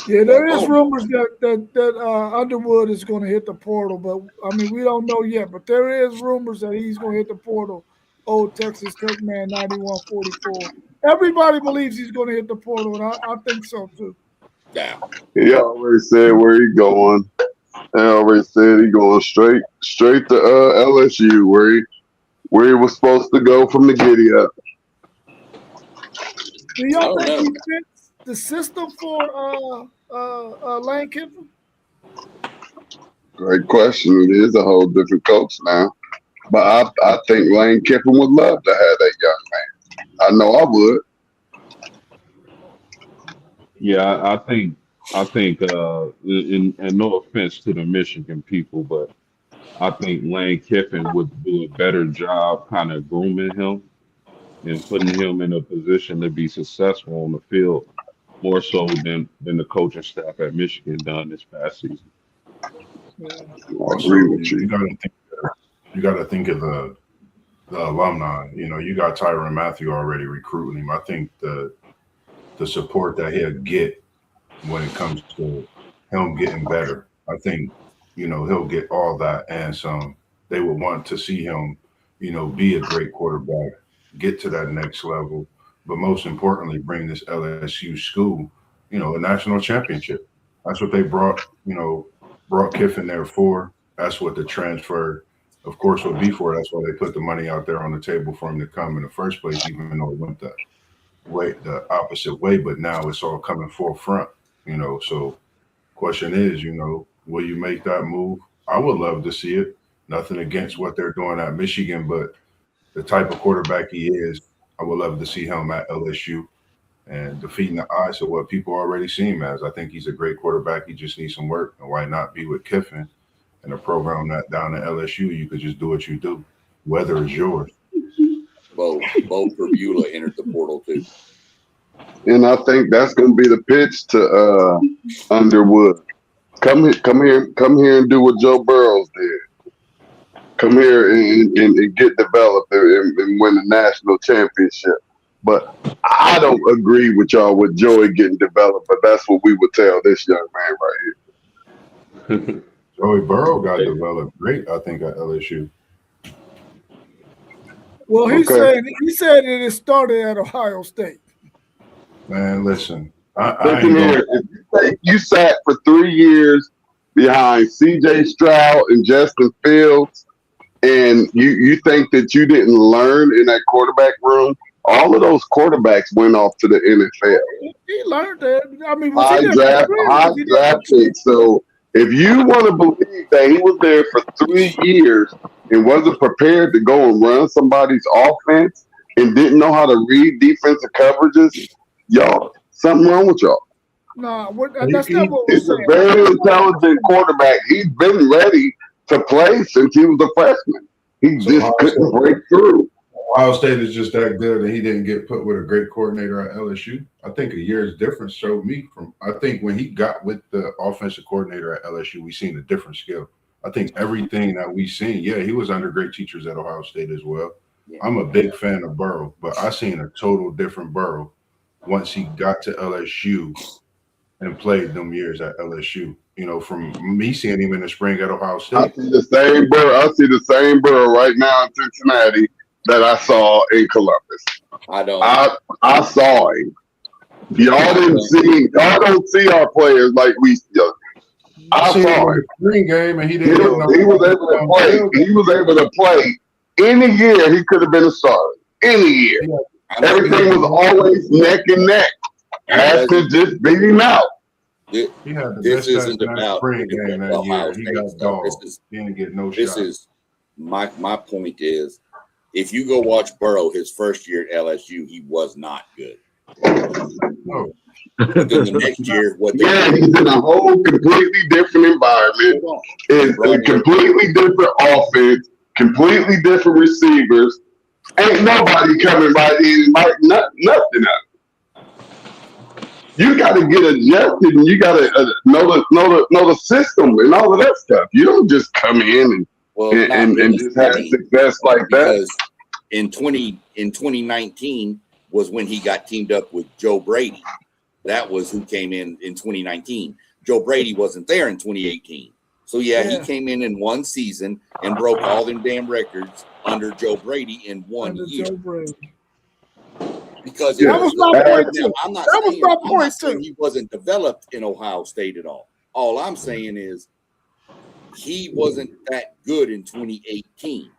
Yeah, there is rumors that Underwood is going to hit the portal, but I mean we don't know yet. But there is rumors that he's going to hit the portal. Old Texas Tech man, 9144. Everybody believes he's going to hit the portal, and I think so too. Yeah. He already said where he going. He already said he going straight to LSU where he was supposed to go from the giddy up. Do y'all think he fits the system for Lane Kiffin? Great question. It is a whole different coach now. But I think Lane Kiffin would love to have that young man. I know I would. Yeah, I think, and no offense to the Michigan people, but I think Lane Kiffin would do a better job kind of grooming him and putting him in a position to be successful on the field, more so than the coaching staff at Michigan done this past season. I agree with you. You got to think of the alumni. You know, you got Tyrann Mathieu already recruiting him. I think the support that he'll get when it comes to him getting better, I think, you know, he'll get all that and some. They would want to see him, you know, be a great quarterback, get to that next level, but most importantly, bring this LSU school, you know, a national championship. That's what they brought Kiffin there for. That's what the transfer, of course, would be for. That's why they put the money out there on the table for him to come in the first place, even though it went the opposite way. But now it's all coming forefront, you know. So, question is, you know, will you make that move? I would love to see it. Nothing against what they're doing at Michigan, but the type of quarterback he is, I would love to see him at LSU and defeating the odds of what people already see him as. I think he's a great quarterback. He just needs some work. And why not be with Kiffin and a program that down at LSU, you could just do what you do. Weather is yours. Bo Perbula entered the portal too. And I think that's going to be the pitch to Underwood. Come here and do what Joe Burrows did. Come here and get developed and win the national championship. But I don't agree with y'all with Joey getting developed, but that's what we would tell this young man right here. Joey Burrow got developed great, I think, at LSU. Well, he said it started at Ohio State. Man, listen. You sat for 3 years behind C.J. Stroud and Justin Fields, and you think that you didn't learn in that quarterback room? All of those quarterbacks went off to the NFL. He learned that. I mean, high draft pick. So If you want to believe that he was there for 3 years and wasn't prepared to go and run somebody's offense and didn't know how to read defensive coverages, y'all, something wrong with y'all. No, that's not what we're He's a saying. very intelligent quarterback. He's been ready to play since he was a freshman. He just couldn't break through. Ohio State is just that good that he didn't get put with a great coordinator at LSU. I think a year's difference showed me I think when he got with the offensive coordinator at LSU, we seen a different skill. I think everything that we seen, he was under great teachers at Ohio State as well. Yeah. I'm a big fan of Burrow, but I seen a total different Burrow once he got to LSU and played them years at LSU. You know, from me seeing him in the spring at Ohio State. I see the same Burrow right now in Cincinnati that I saw in Columbus. I saw him. Y'all didn't see. Y'all don't see our players like we see. I saw him. Spring game, and he was able to play. He was able to play any year. He could have been a starter. Any year. Everything was always neck and neck. Had to just beat him out. This isn't about spring game that year. He got dogged. He didn't get no shot. This is my point is, if you go watch Burrow his first year at LSU, he was not good. No. But then the next year, he's in a whole completely different environment. It's a completely different offense, completely different receivers. Ain't nobody coming right in like nothing else. You got to get adjusted, and you got to know the system and all of that stuff. You don't just come in and just have success like that. In 2019 was when he got teamed up with Joe Brady. That was who came in 2019. Joe Brady wasn't there in 2018. So he came in one season and broke all them damn records under Joe Brady in 1 year. Because that was my point too. I'm not saying he wasn't developed in Ohio State at all. All I'm saying is he wasn't that good in 2018.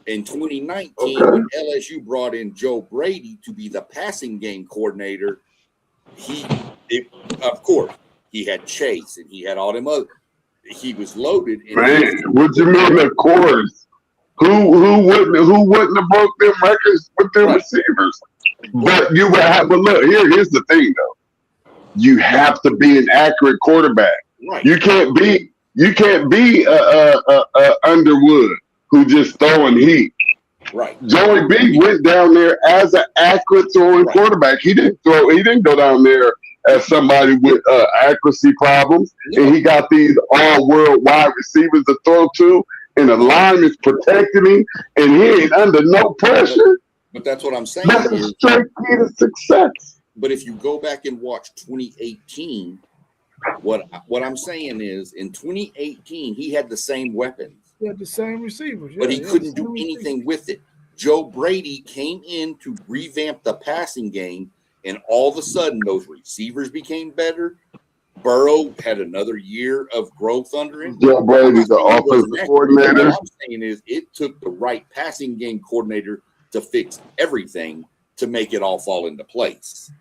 In 2019, when LSU brought in Joe Brady to be the passing game coordinator, of course, he had Chase and he had all them other. He was loaded. What you mean, of course? Who wouldn't have broke them records with them receivers? But you would have. But look, here's the thing, though. You have to be an accurate quarterback. Right. You can't be Underwood who just throwing heat. Right. Joey B went down there as an accurate throwing quarterback. He didn't go down there as somebody with accuracy problems, and he got these all-world wide receivers to throw to, and the line is protecting him, and he ain't under no pressure. But that's what I'm saying. That's a straight key to success. But if you go back and watch 2018, what I'm saying is in 2018 he had the same weapons. He had the same receivers, but he couldn't do anything with it. Joe Brady came in to revamp the passing game, and all of a sudden those receivers became better. Burrow had another year of growth under him. Joe Brady's the offensive coordinator. What I'm saying is it took the right passing game coordinator to fix everything to make it all fall into place.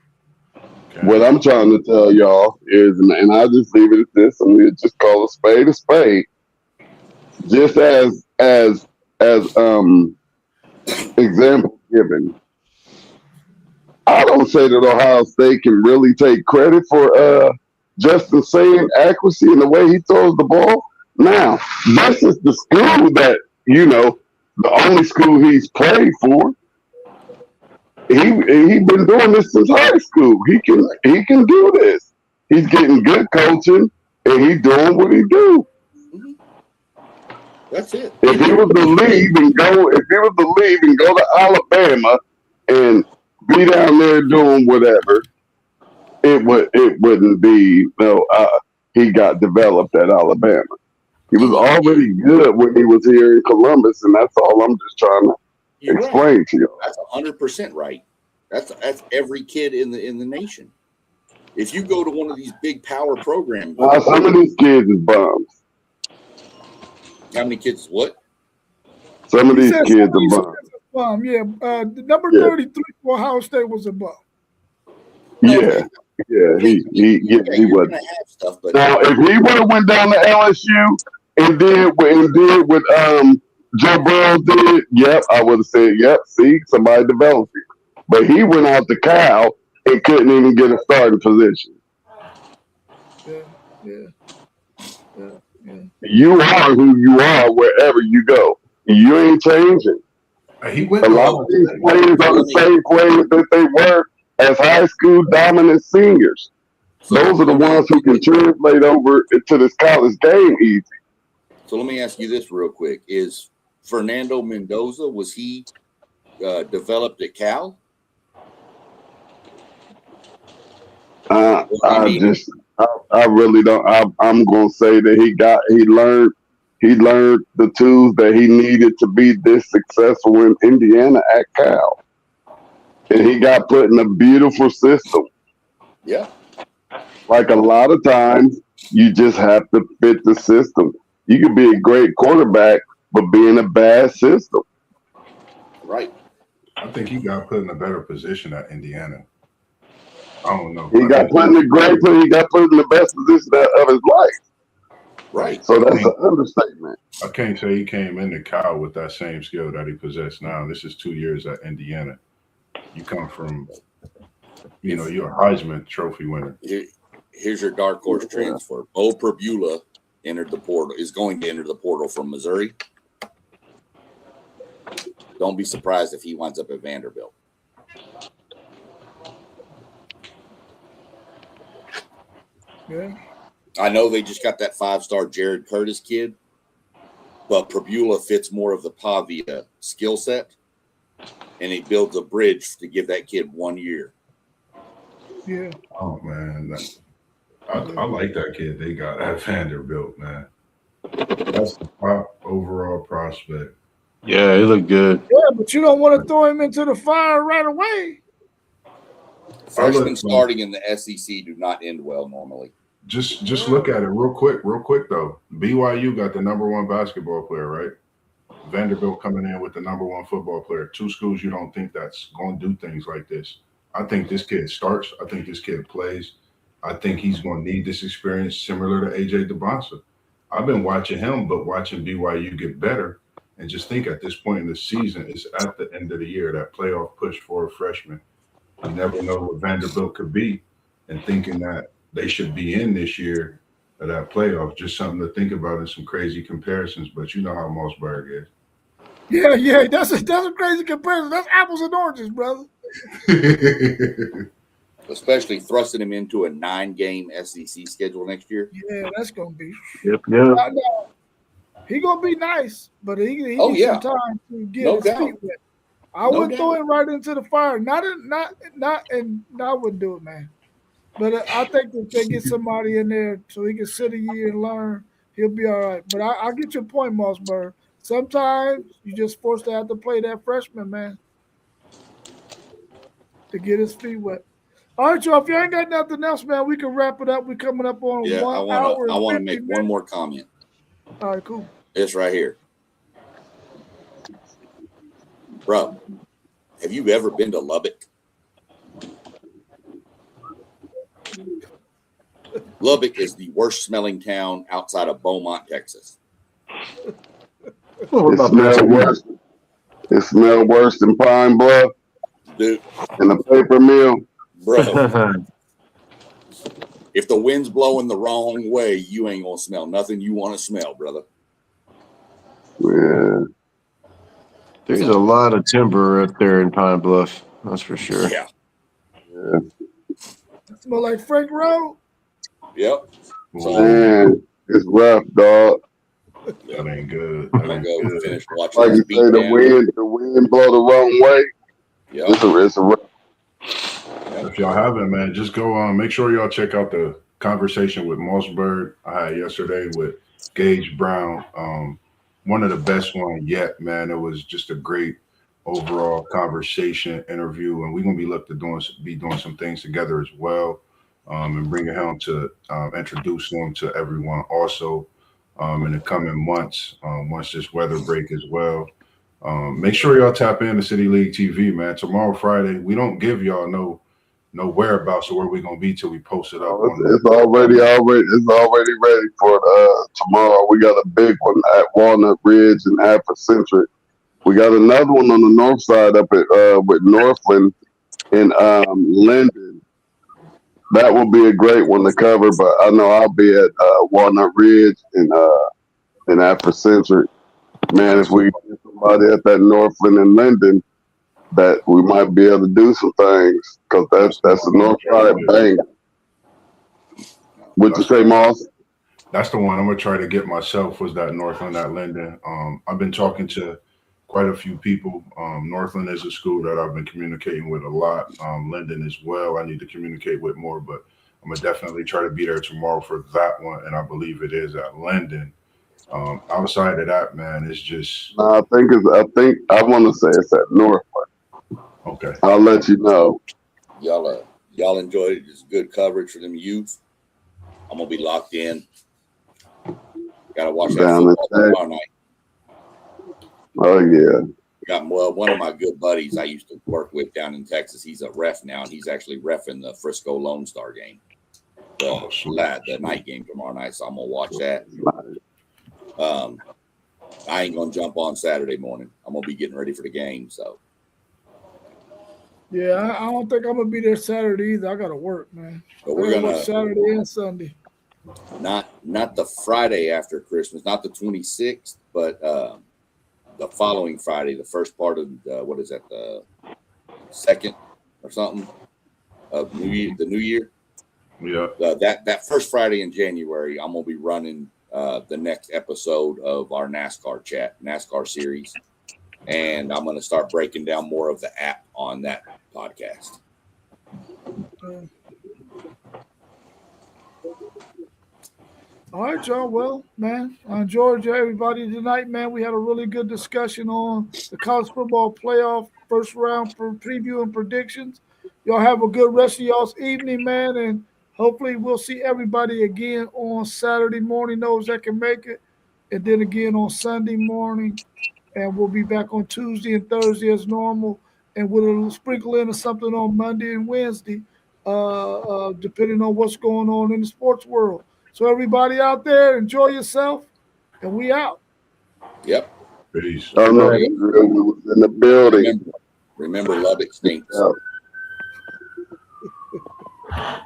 Okay. What I'm trying to tell y'all is, and I just leave it at this, and we just call a spade a spade. Just as example given, I don't say that Ohio State can really take credit for Justin Saying accuracy in the way he throws the ball. Now, this is the school that, the only school he's played for. He been doing this since high school. He can do this. He's getting good coaching, and he's doing what he do. That's it. If he was to leave and go to Alabama and be down there doing whatever, it wouldn't be. He got developed at Alabama. He was already good when he was here in Columbus, and that's all I'm just trying to explain to you. That's 100% right. That's every kid in the nation. If you go to one of these big power programs, some of these kids is bums. How many kids? What? Some of these kids are bums. The number 33 for Ohio State was a bum. Yeah. Yeah, he you're was. gonna have stuff, but Now, if he would have went down to LSU and did what Joe Burrow did, yep, I would have said, yep. See, somebody developed it. But he went out to Cal and couldn't even get a starting position. Yeah. You are who you are wherever you go. You ain't changing. He went A to lot of these Oklahoma. players are the same players that they were as high school dominant seniors. Those are the ones who can translate over to this college game easy. So let me ask you this real quick: is Fernando Mendoza, was he developed at Cal? I really don't. I'm gonna say that he learned the tools that he needed to be this successful in Indiana at Cal, and he got put in a beautiful system. Yeah. Like a lot of times, you just have to fit the system. You could be a great quarterback, but be in a bad system. Right. I think he got put in a better position at Indiana. I don't know. He got put in the best position of his life. Right. So that's an understatement. I can't say he came into Cal with that same skill that he possessed now. This is 2 years at Indiana. You come from, you're a Heisman Trophy winner. Here's your dark horse transfer. Bo Perbula is going to enter the portal from Missouri. Don't be surprised if he winds up at Vanderbilt. Yeah. I know they just got that 5-star Jared Curtis kid, but Perbula fits more of the Pavia skill set, and he builds a bridge to give that kid 1 year. Yeah. Oh man, I like that kid they got at Vanderbilt, man. That's the top overall prospect. Yeah, he looked good. Yeah, but you don't want to throw him into the fire right away. Freshmen starting in the SEC do not end well normally. Just look at it real quick though. BYU got the #1 basketball player, right? Vanderbilt coming in with the #1 football player. 2 schools you don't think that's going to do things like this. I think this kid starts. I think this kid plays. I think he's going to need this experience similar to AJ DeBonsa. I've been watching him, but watching BYU get better. And just think at this point in the season, it's at the end of the year, that playoff push for a freshman. You never know what Vanderbilt could be. And thinking that they should be in this year of that playoff, just something to think about in some crazy comparisons. But you know how Mossberg is. Yeah, that's a crazy comparison. That's apples and oranges, brother. Especially thrusting him into a 9-game SEC schedule next year. Yeah, that's gonna be. Yep. He gonna be nice, but he needs some time to get his feet wet. I wouldn't throw him right into the fire. And I wouldn't do it, man. But I think if they get somebody in there so he can sit a year and learn, he'll be all right. But I get your point, Mossberg. Sometimes you just forced to have to play that freshman, man, to get his feet wet. All right, y'all. If you ain't got nothing else, man, we can wrap it up. We're coming up on 1 hour. I want to make one more comment. All right, cool. It's right here. Bro, have you ever been to Lubbock? Lubbock is the worst smelling town outside of Beaumont, Texas. It smelled worse than Pine Bluff, dude, and the paper mill. Bro, if the wind's blowing the wrong way, you ain't gonna smell nothing you want to smell, brother. Yeah. There's a lot of timber up there in Pine Bluff. That's for sure. Yeah. Smell like Frank Road. Yep. So, man, it's rough, dog. That ain't good. I'm gonna go finish watching. Like you say, the wind blow the wrong way. Yeah. It's a rough. If y'all haven't, man, just go make sure y'all check out the conversation with Mossberg I had yesterday with Gage Brown. One of the best ones yet, man. It was just a great overall conversation interview, and we're gonna be doing some things together as well, and bringing him to introduce him to everyone also in the coming months. Once this weather break as well. Make sure y'all tap in to City League TV, man. Tomorrow, Friday, we don't give y'all no no whereabouts of where we're gonna be till we post it up on It's already ready for tomorrow. We got a big one at Walnut Ridge and Afrocentric. We got another one on the north side up at with Northland and Linden. That will be a great one to cover, but I know I'll be at Walnut Ridge and Afrocentric. Man, if we get somebody at that Northland and Linden, that we might be able to do some things, because that's the north side bang. What you say, Moss? That's the one I'm gonna try to get myself, was that Northland, that Linden. I've been talking to quite a few people. Northland is a school that I've been communicating with a lot. Linden as well. I need to communicate with more, but I'm gonna definitely try to be there tomorrow for that one, and I believe it is at Linden. Outside of that, man, it's just I think I want to say it's at Northland. okay. I'll let you know. Y'all enjoyed it. It's good coverage for them youth. I'm gonna be locked in. Gotta watch that football tomorrow night. Oh yeah. Got one of my good buddies I used to work with down in Texas. He's a ref now, and he's actually reffing the Frisco Lone Star game. The night game tomorrow night, so I'm gonna watch that. I ain't gonna jump on Saturday morning. I'm gonna be getting ready for the game. So Yeah, I don't think I'm gonna be there Saturday either. I gotta work, man. but we're gonna Saturday and Sunday. Not the Friday after Christmas, not the 26th, but the following Friday, the first part of what is that, the second or something of the New Year. Yeah. That first Friday in January, I'm gonna be running the next episode of our NASCAR series, and I'm gonna start breaking down more of the app on that podcast. All right, y'all. Well, man, I enjoyed everybody tonight, man. We had a really good discussion on the college football playoff first round for preview and predictions. Y'all have a good rest of y'all's evening, man, and hopefully we'll see everybody again on Saturday morning, those that can make it, and then again on Sunday morning, and we'll be back on Tuesday and Thursday as normal, and we'll sprinkle in something on Monday and Wednesday, depending on what's going on in the sports world. So everybody out there, enjoy yourself, and we out. Yep. Peace. Oh no, we was in the building. Remember Lubbock stinks. Yeah.